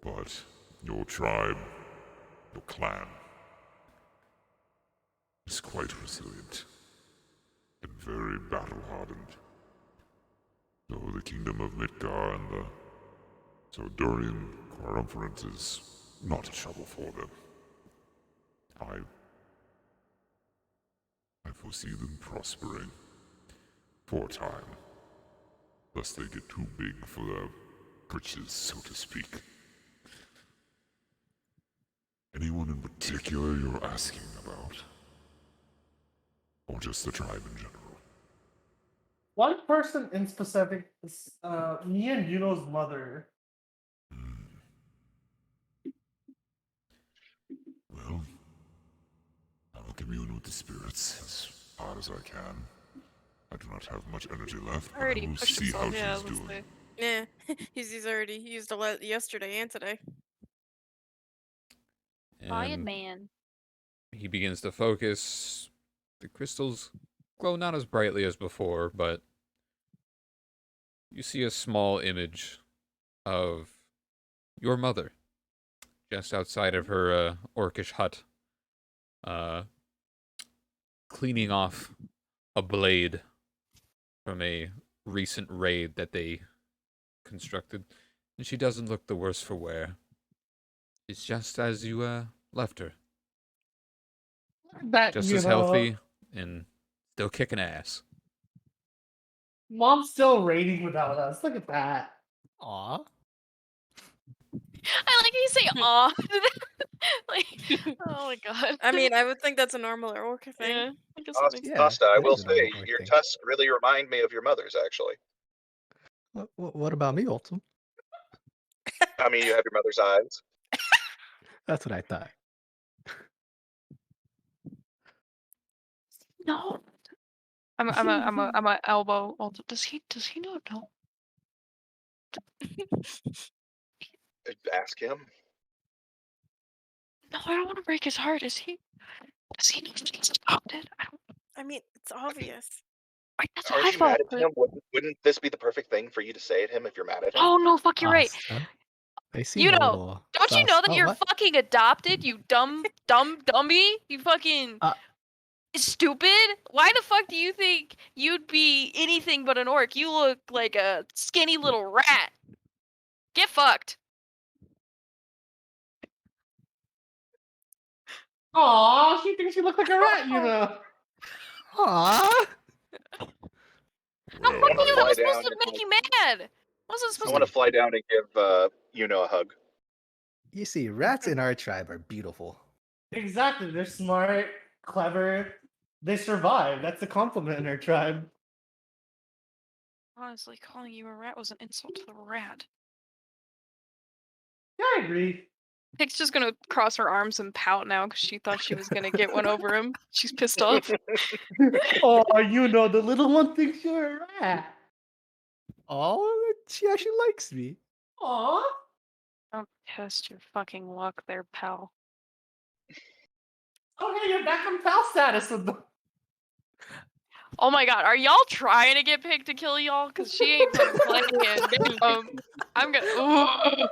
But your tribe, your clan, is quite resilient and very battle-hardened. So the kingdom of Midgar and the Sodorian Quarumference is not a trouble for them. I foresee them prospering for a time, lest they get too big for their britches, so to speak. Anyone in particular you're asking about? Or just the tribe in general? One person in specific is me and Yuno's mother. Well, I will commune with the spirits as hard as I can. I do not have much energy left, but I Already will pushed see how himself. Yeah, she's let's doing. Yeah, he's already used a lot yesterday and today. Lion And man. he begins to focus. The crystals glow not as brightly as before, but you see a small image of your mother just outside of her orcish hut, cleaning off a blade from a recent raid that they constructed, and she doesn't look the worse for wear. It's just as you left her, That just you as know, healthy and still kicking ass. Mom's still raiding without us. Look at that. Aw. I like how you say aw. Like, oh my god. I mean, I would think that's a normal orc thing. Yeah, I guess that makes Yeah, Asta, I that will is a normal say, orc your thing. tusks really remind me of your mother's, actually. What about me, Ultim? I mean, you have your mother's eyes. That's what I thought. no. I'm a elbow. Does he not know? Ask him. No, I don't want to break his heart. Does he know that he's adopted? I mean, it's obvious. That's what Aren't I you mad thought. at him? Wouldn't this be the perfect thing for you to say at him if you're mad at him? Oh no, fuck, you're right. Asta, they seem You a know, little don't you sus. know that Oh, you're what? fucking adopted? You dummy. You fucking stupid. Why the fuck do you think you'd be anything but an orc? You look like a skinny little rat. Get fucked. Aw, she thinks she looks like a rat, you know. Aw. No, Well, fuck you. That fly was supposed down to and make you mad. Wasn't I supposed want to. to fly down and give Yuno a hug. You see, rats in our tribe are beautiful. Exactly. They're smart, clever. They survive. That's a compliment in our tribe. Honestly, calling you a rat was an insult to the rat. Yeah, I agree. Pig's just gonna cross her arms and pout now because she thought she was gonna get one over him. She's pissed off. Oh, you know, the little one thinks you're a rat. Oh, she actually likes me. Aw. Don't test your fucking luck there, pal. Okay, you're back on pal status with them. Oh my god, are y'all trying to get Pig to kill y'all? Cause she ain't fucking playing. I'm gonna.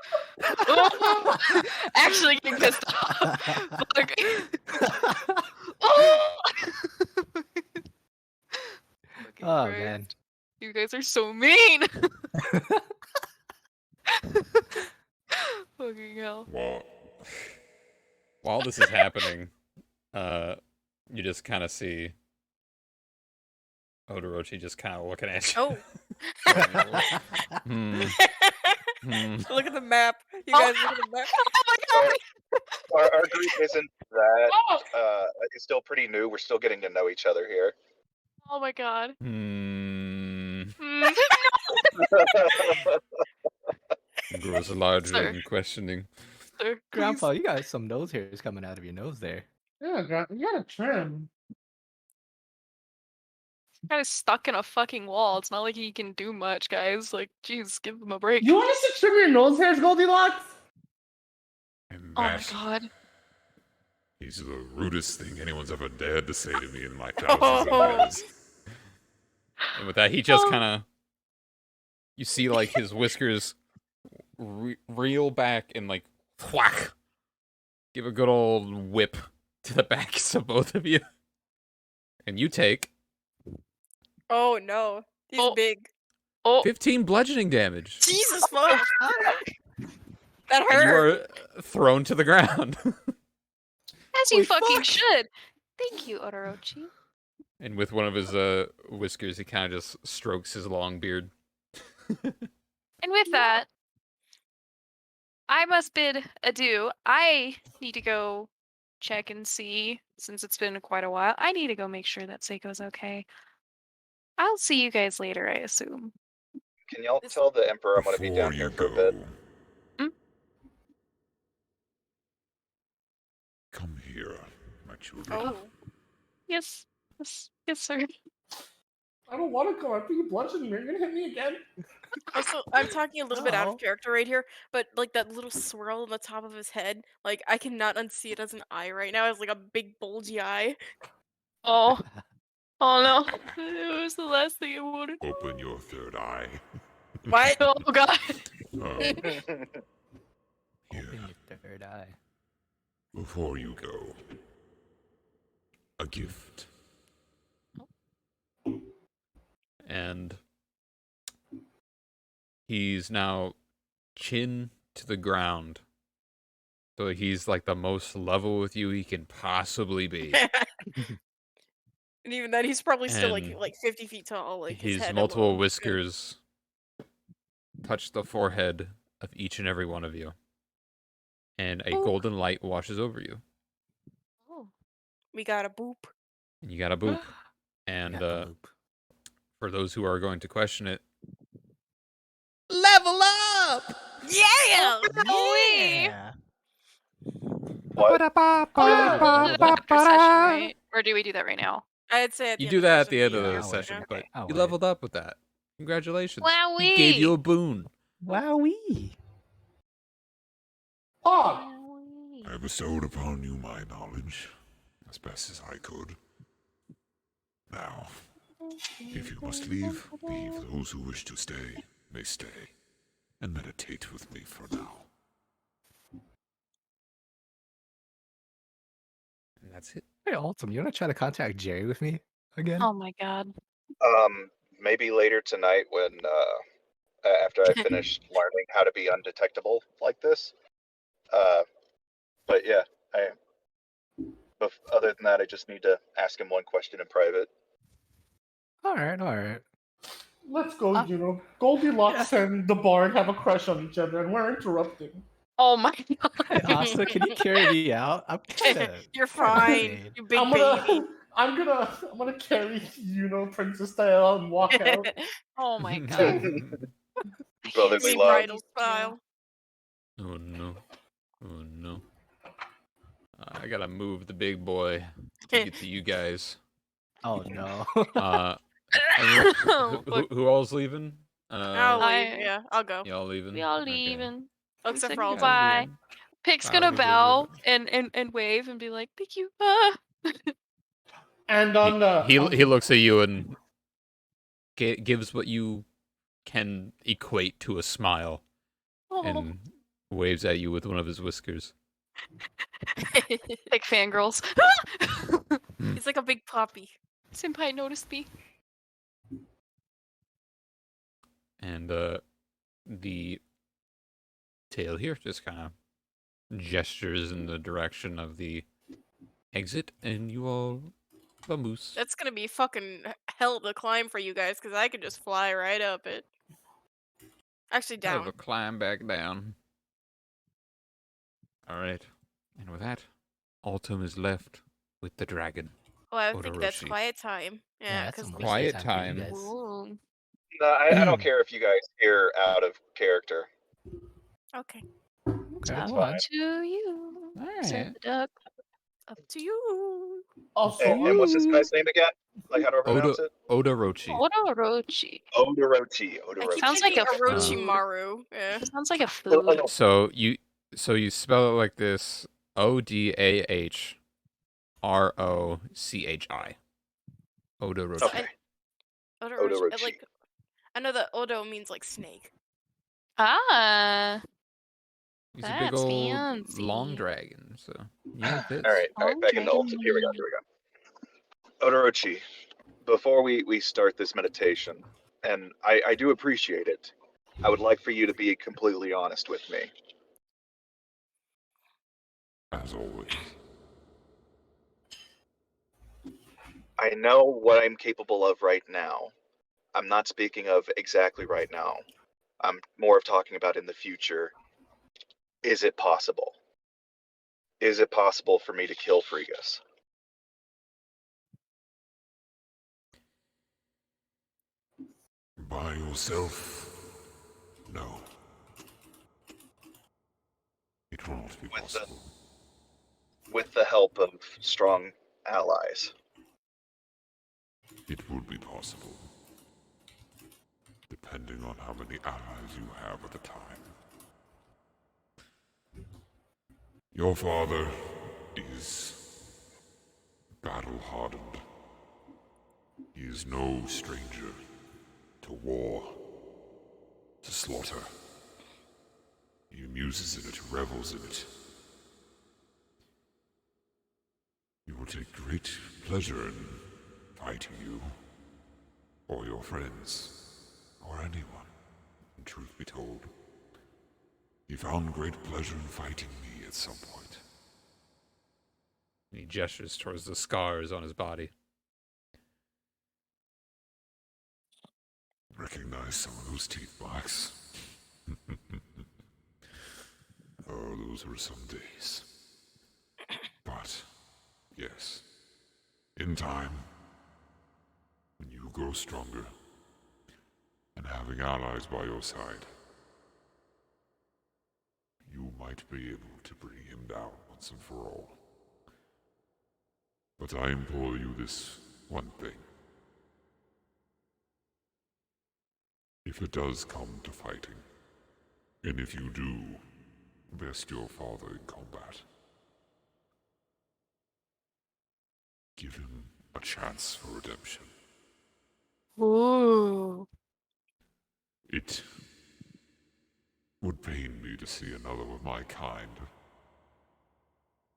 Actually getting pissed off. Fuck. Oh! Fucking Oh Christ. man. You guys are so mean. Fucking hell. While this is happening, you just kind of see Odorochi just kind of looking at you. Oh. Hmm. Look at the map. You guys look at the map. Oh my god. Our group isn't that. It's still pretty new. We're still getting to know each other here. Oh my god. Hmm. Mm. Grows larger Sir. than questioning. Sir, Grandpa, please. you got some nose hairs coming out of your nose there. Yeah, you gotta trim. Guy is stuck in a fucking wall. It's not like he can do much, guys. Like, jeez, give him a break. You want us to trim your nose hairs, Goldilocks? And Oh my that god. is the rudest thing anyone's ever dared to say to me in my thousands of years. And with that, he just kind of... You see, like, his whiskers reel back and, like, whack! Give a good old whip to the backs of both of you. And you take... Oh no. He's Oh. big. Oh, 15 bludgeoning damage. Jesus fuck. That And you hurt. are thrown to the ground. as you Holy fucking fuck. should. Thank you, Odorochi. And with one of his whiskers, he kind of just strokes his long beard. And with that, I must bid adieu. I need to go check and see, since it's been quite a while. I need to go make sure that Seiko's okay. I'll see you guys later, I assume. Can y'all tell the Emperor I'm going to be Before down you here for a go, bit? come here, my children. Oh. Yes, yes, sir. I don't want to go after you bludgeon me. You're gonna hit me again. Also, I'm talking a little bit out Oh. of character right here, but like that little swirl on the top of his head, like I cannot unsee it as an eye right now. It's like a big bulgy eye. Oh, oh no. It was the last thing I wanted. Open your third eye. What? Oh god. Here, Open your third eye. before you go, a gift. And he's now chin to the ground. So he's like the most level with you he can possibly be. And even then, he's probably still And like 50 feet tall. Like his his head multiple alone. whiskers touch the forehead of each and every one of you. And a Oh. golden light washes over you. Oh. We got a boop. And you got a boop. And Got the loop. for those who are going to question it, level up! Yeah. Yeah. What? Right? Or do we do that right now? I'd say at the You end do of the that at the end session, of yeah. the session, okay. but Oh, you wait. leveled up with that. Congratulations. Wowee! He gave you a boon. Wowee. Pog! I bestowed upon you my knowledge as best as I could. Now, if you must leave, leave. Those who wish to stay may stay and meditate with me for now. And that's it. Hey, Altum, you want to try to contact Jerry with me again? Oh my god. Maybe later tonight when after I finish learning how to be undetectable like this. But yeah, other than that, I just need to ask him one question in private. All right, all right. Let's go, Juno. Goldilocks and the Bard have a crush on each other, and we're interrupting. Oh my god. Hey, Asta, can you carry me out? I'm kind of. You're fine. You big I'm baby. gonna carry Princess style and walk out. Oh my god. I can't Brotherly see love. Bridal these two. style. Oh no. Oh no. I gotta move the big boy to get to you guys. Oh no. Who all's leaving? I'll leave. I- Yeah, I'll go. Y'all leaving? We all Okay. leaving. Except Say for all goodbye. Pig's Wow, gonna we did bow it. and wave and be like, thank you. Ah. And on the He looks at you and gives what you can equate to a smile Oh. and Waves at you with one of his whiskers. Like fangirls. He's like a big puppy. Senpai noticed me. And the tail here just kind of gestures in the direction of the exit, and you all vamoose. That's gonna be fucking hell to climb for you guys, because I could just fly right up it. Actually, Hell of down. a climb back down. All right, and with that, Altum is left with the dragon. Well, I think that's Odoroshi. quiet time. Yeah, that's because some Quiet wasted time for time. you guys. Ooh. No, I don't care if you guys hear out of character. okay. It's Okay, up go on. to you. All Said right. the duck. Up to you. Also, And what's this guy's name again? Like, how do I pronounce it? Odorochi. Odorochi. Odorochi. I keep Sounds like thinking a Orochimaru. Yeah. Sounds like a food. So you spell it like this: Odahrochi. Odorochi. Okay. Odorochi. Like, I know that Odo means like snake. Ah. He's a big That's old fancy. long dragon. So yeah, it fits. All right, Long back in the dragon Ultim. Here we go. Odorochi, before we start this meditation, and I do appreciate it, I would like for you to be completely honest with me. As always. I know what I'm capable of right now. I'm not speaking of exactly right now. I'm more of talking about in the future. Is it possible? Is it possible for me to kill Fregus? By yourself? No. It won't be possible. With the help of strong allies. It would be possible. Depending on how many allies you have at the time. Your father is battle-hardened. He is no stranger to war, to slaughter. He amuses in it, revels in it. He will take great pleasure in fighting you, or your friends, or anyone, and truth be told. He found great pleasure in fighting me at some point. He gestures towards the scars on his body. Recognize some of those teeth marks? Oh, those were some days. But, yes, in time, when you grow stronger, and having allies by your side, you might be able to bring him down once and for all. But I implore you this one thing. If it does come to fighting, and if you do best your father in combat, give him a chance for redemption. Ooh. It would pain me to see another of my kind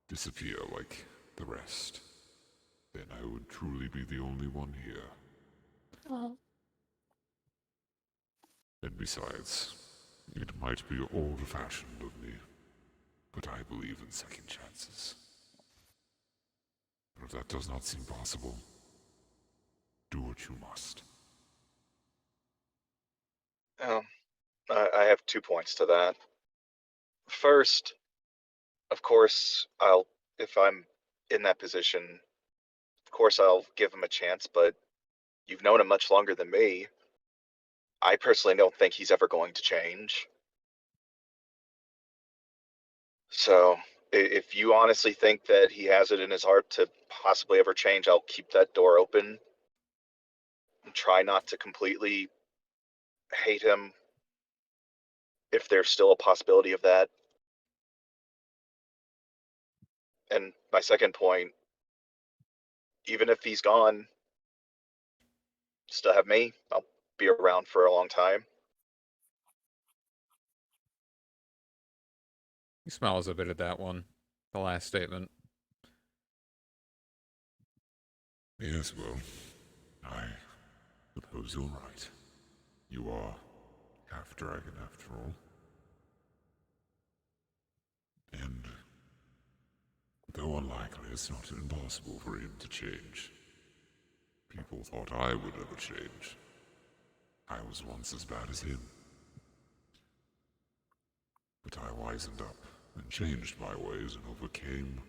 disappear like the rest. Then I would truly be the only one here. Oh. And besides, it might be old-fashioned of me, but I believe in second chances. But if that does not seem possible, do what you must. I have 2 points to that. First, of course, if I'm in that position, of course I'll give him a chance, but you've known him much longer than me. I personally don't think he's ever going to change. So, if you honestly think that he has it in his heart to possibly ever change, I'll keep that door open and try not to completely hate him if there's still a possibility of that. And my second point, even if he's gone, still have me. I'll be around for a long time. He smiles a bit at that one, the last statement. Yes, well, I suppose you're right. You are half dragon after all. And though unlikely, it's not impossible for him to change. People thought I would never change. I was once as bad as him. But I wisened up and changed my ways and overcame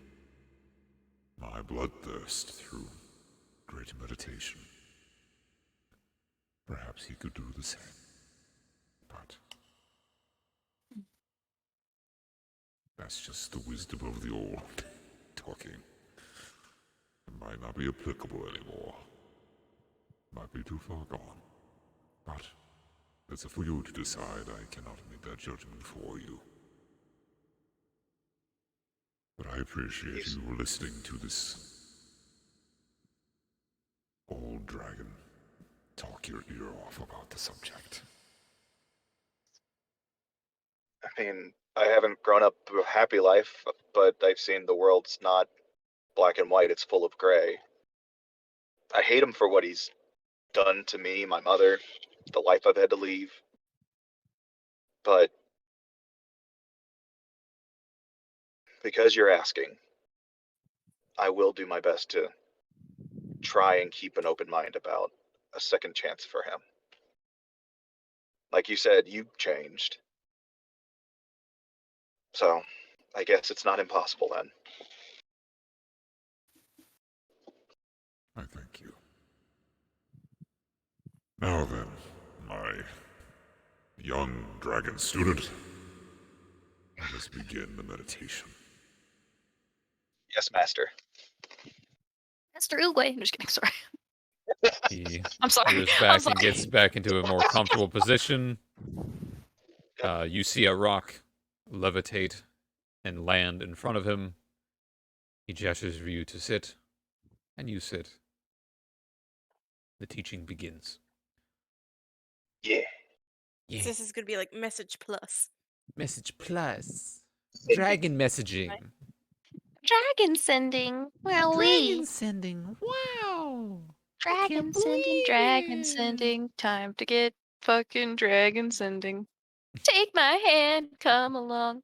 my bloodthirst through great meditation. Perhaps he could do the same. But that's just the wisdom of the old talking. It might not be applicable anymore. Might be too far gone. But that's for you to decide. I cannot make that judgment for you. But I appreciate you listening to this old dragon talk your ear off about the subject. I mean, I haven't grown up a happy life, but I've seen the world's not black and white, it's full of gray. I hate him for what he's done to me, my mother, the life I've had to leave. But because you're asking, I will do my best to try and keep an open mind about a second chance for him. Like you said, you changed. So I guess it's not impossible then. I thank you. Now then, my young dragon student, let us begin the meditation. Yes, master. Mr. Uguay. I'm just kidding. Sorry. He I'm sorry. rears I'm back sorry. and gets back into a more comfortable position. You see a rock levitate and land in front of him. He gestures for you to sit, and you sit. The teaching begins. Yeah. Yeah. This is gonna be like message plus. Message plus. Dragon messaging. Dragon sending. Wowee. Sending. Wow. Dragon sending. Dragon sending. Time to get fucking dragon sending. Take my hand. Come along.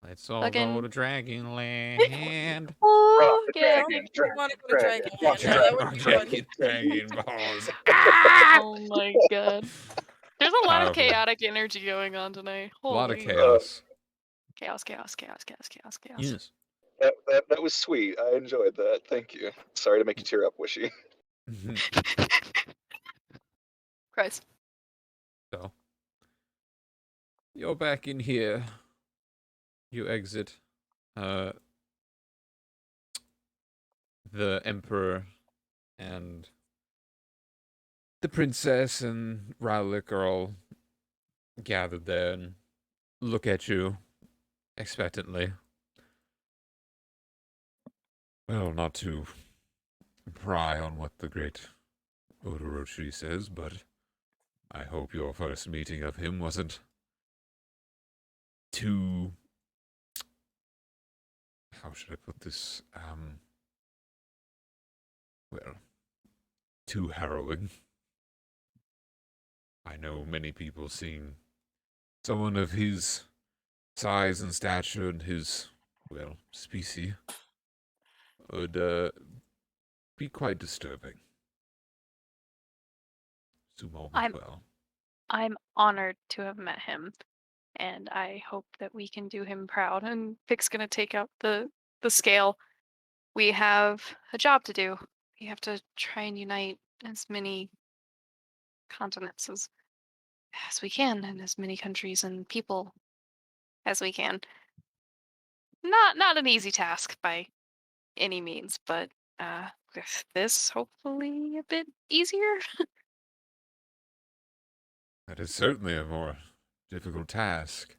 Let's all Fucking- go to Dragonland. Oh, the yeah. dragon, I want to go to dragon, Dragon dragon, Land. That would be fun. Dragon balls. Oh my god. There's a lot of Powerful. chaotic energy going on tonight. A lot of Holy- chaos. Chaos, chaos, chaos, chaos, chaos, chaos. Yes. That was sweet. I enjoyed that. Thank you. Sorry to make you tear up, Wishy. Christ. So, you're back in here. You exit. The Emperor and the Princess and Rowlick are all gathered there and look at you expectantly. Well, not to pry on what the great Odorochi says, but I hope your first meeting of him wasn't too... How should I put this? Well, too harrowing. I know many people seeing someone of his size and stature and his, well, species would be quite disturbing. Sumo as well. I'm honored to have met him, and I hope that we can do him proud. And Vic's gonna take out the scale. We have a job to do. We have to try and unite as many continents as we can, and as many countries and people as we can. Not an easy task by any means, but with this hopefully a bit easier. That is certainly a more difficult task.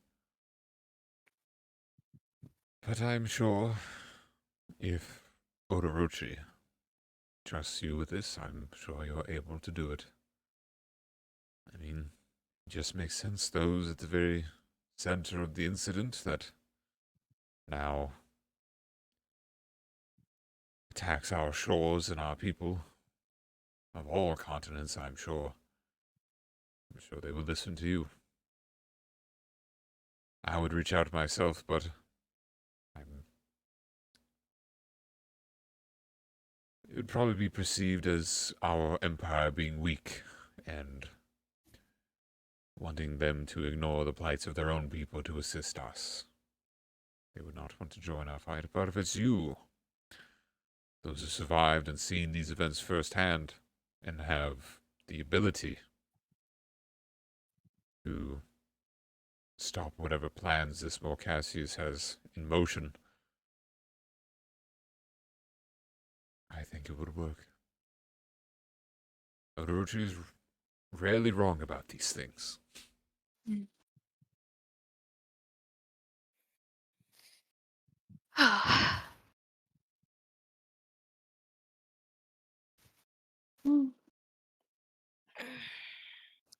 But I'm sure if Odorochi trusts you with this, I'm sure you're able to do it. I mean, it just makes sense those at the very center of the incident that now attacks our shores and our people of all continents, I'm sure. I'm sure they will listen to you. I would reach out myself, but I'm... it would probably be perceived as our empire being weak and wanting them to ignore the plights of their own people to assist us. They would not want to join our fight, but if it's you, those who survived and seen these events firsthand, and have the ability to stop whatever plans this Morcassius has in motion, I think it would work. Orochi is rarely wrong about these things.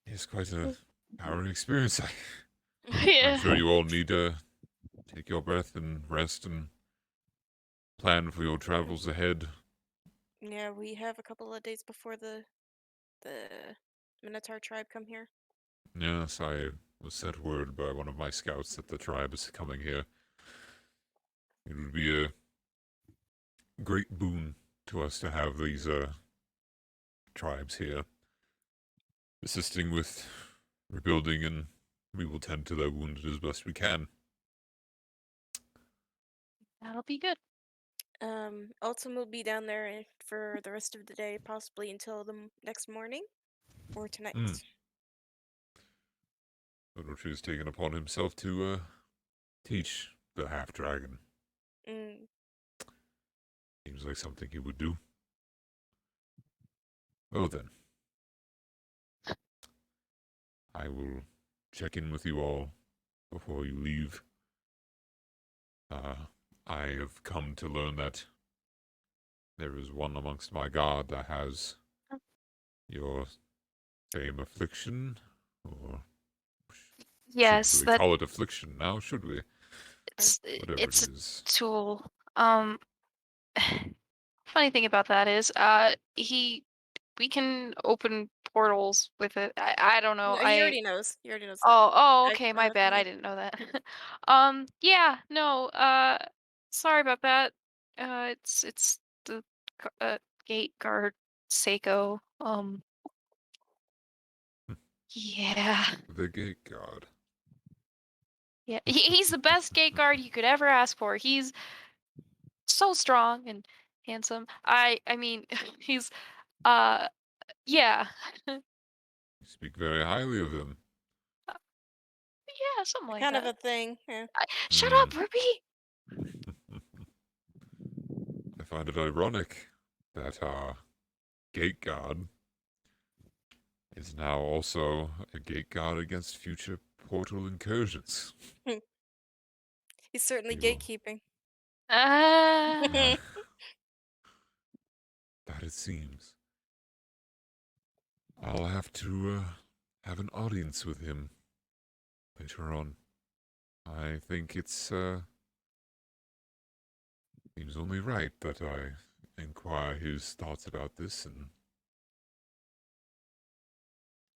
It's quite a harrowing experience. I'm Yeah. sure you all need to take your breath and rest and plan for your travels ahead. Yeah, we have a couple of days before the Minotaur tribe come here. Yes, I was sent word by one of my scouts that the tribe is coming here. It would be a great boon to us to have these tribes here, assisting with rebuilding, and we will tend to their wounded as best we can. That'll be good. Alton will be down there for the rest of the day, possibly until the next morning or tonight. Orochi has taken upon himself to teach the half-dragon. Mm. Seems like something he would do. Well then, I will check in with you all before you leave. I have come to learn that there is one amongst my guard that has your same affliction, or Yes, shouldn't really that call it affliction now, should we? Whatever it's it a is. tool. Funny thing about that is, we can open portals with it. I don't know. No, he already knows. He already knows that. Oh, I okay, my bad. I yeah. didn't know that. Yeah, no, sorry about that. It's the gate guard Seiko. Yeah. The gate guard. Yeah, he's the best gate guard you could ever ask for. He's so strong and handsome. I mean, he's yeah. You speak very highly of him. Yeah, something like Kind of that. a thing. Yeah. Shut up, Ruby. I find it ironic that our gate guard is now also a gate guard against future portal incursions. He's certainly He will- gatekeeping. Yeah, that it seems. I'll have to have an audience with him later on. I think it's seems only right that I inquire his thoughts about this and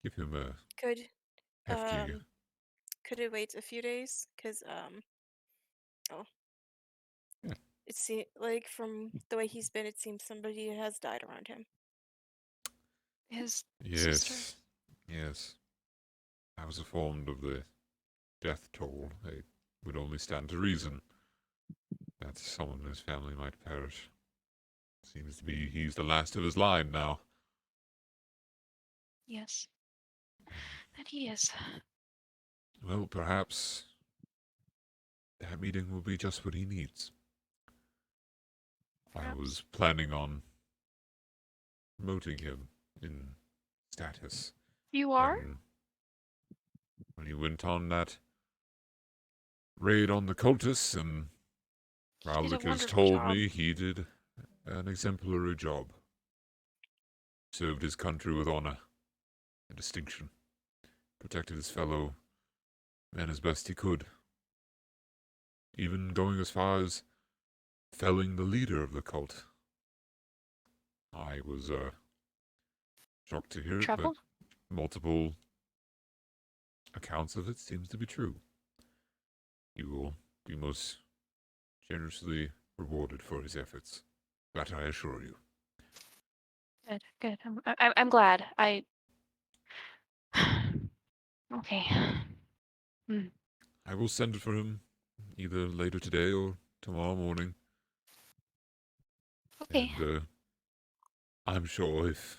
give him a Could hefty... could it wait a few days? Cause Yeah. it seems like from the way he's been, it seems somebody has died around him. His sister. Yes, yes. I was informed of the death toll. It would only stand to reason that someone in his family might perish. Seems to be he's the last of his line now. Yes. That he is. Well, perhaps that meeting will be just what he needs. I Perhaps. was planning on promoting him in status. You are? When he went on that raid on the cultists, and He did a Raulik has wonderful told job. me he did an exemplary job. Served his country with honor and distinction. Protected his fellow men as best he could. even going as far as felling the leader of the cult. I was shocked to hear it, but Trouble? multiple accounts of it seems to be true. You will be most generously rewarded for his efforts. That I assure you. Good, good. I'm glad. Okay. I will send it for him either later today or tomorrow morning. Okay. And I'm sure if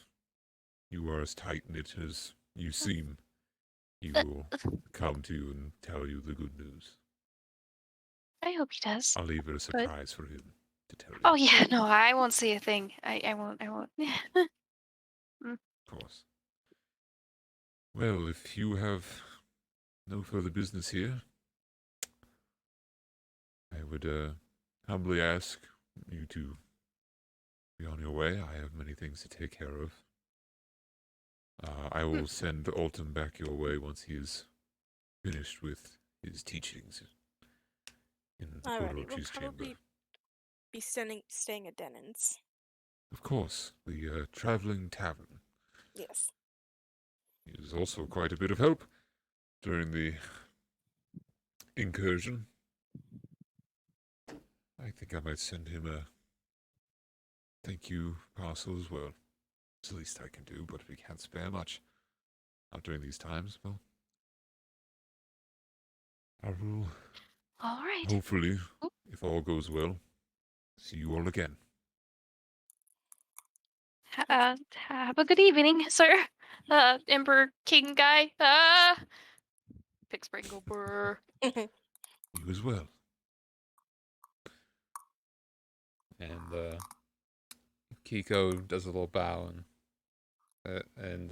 you are as tight-knit as you seem, he will come to you and tell you the good news. I hope he does. I'll leave it a But surprise for him to tell you. oh yeah, no, I won't say a thing. I won't. I won't. Of course. Well, if you have no further business here, I would humbly ask you to be on your way. I have many things to take care of. I will send Alton back your way once he is finished with his teachings in the Alrighty, we'll Orochi's chamber. probably be staying at Denon's. Of course, the traveling tavern Yes. is also quite a bit of help during the incursion. I think I might send him a thank you parcel as well. It's the least I can do, but if we can't spare much, not during these times, well, I will All right. hopefully, if all goes well, see you all again. Have a good evening, sir. Emperor King guy. Pig Sprinkle Brr. You as well. And Kiko does a little bow and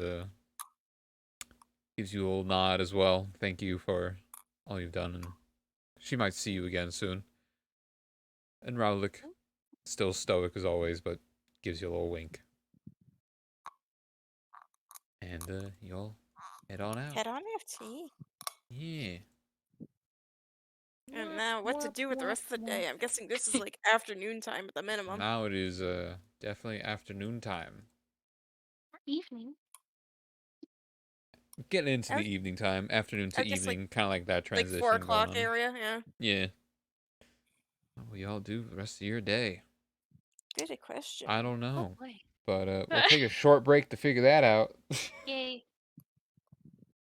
gives you a little nod as well. Thank you for all you've done, and she might see you again soon. And Rowlick, still stoic as always, but gives you a little wink. And you all head on out. Head on FT. Yeah. And now what to do with the rest of the day? I'm guessing this is like afternoon time at the minimum. Now it is definitely afternoon time. Or evening. Getting into the evening time, afternoon to I guess, like- evening, kind of like that Like transition 4 o'clock going on. area, yeah. Yeah. What will y'all do the rest of your day? Good question. I don't Oh know. boy. But we'll take a short break to figure that out. Yay.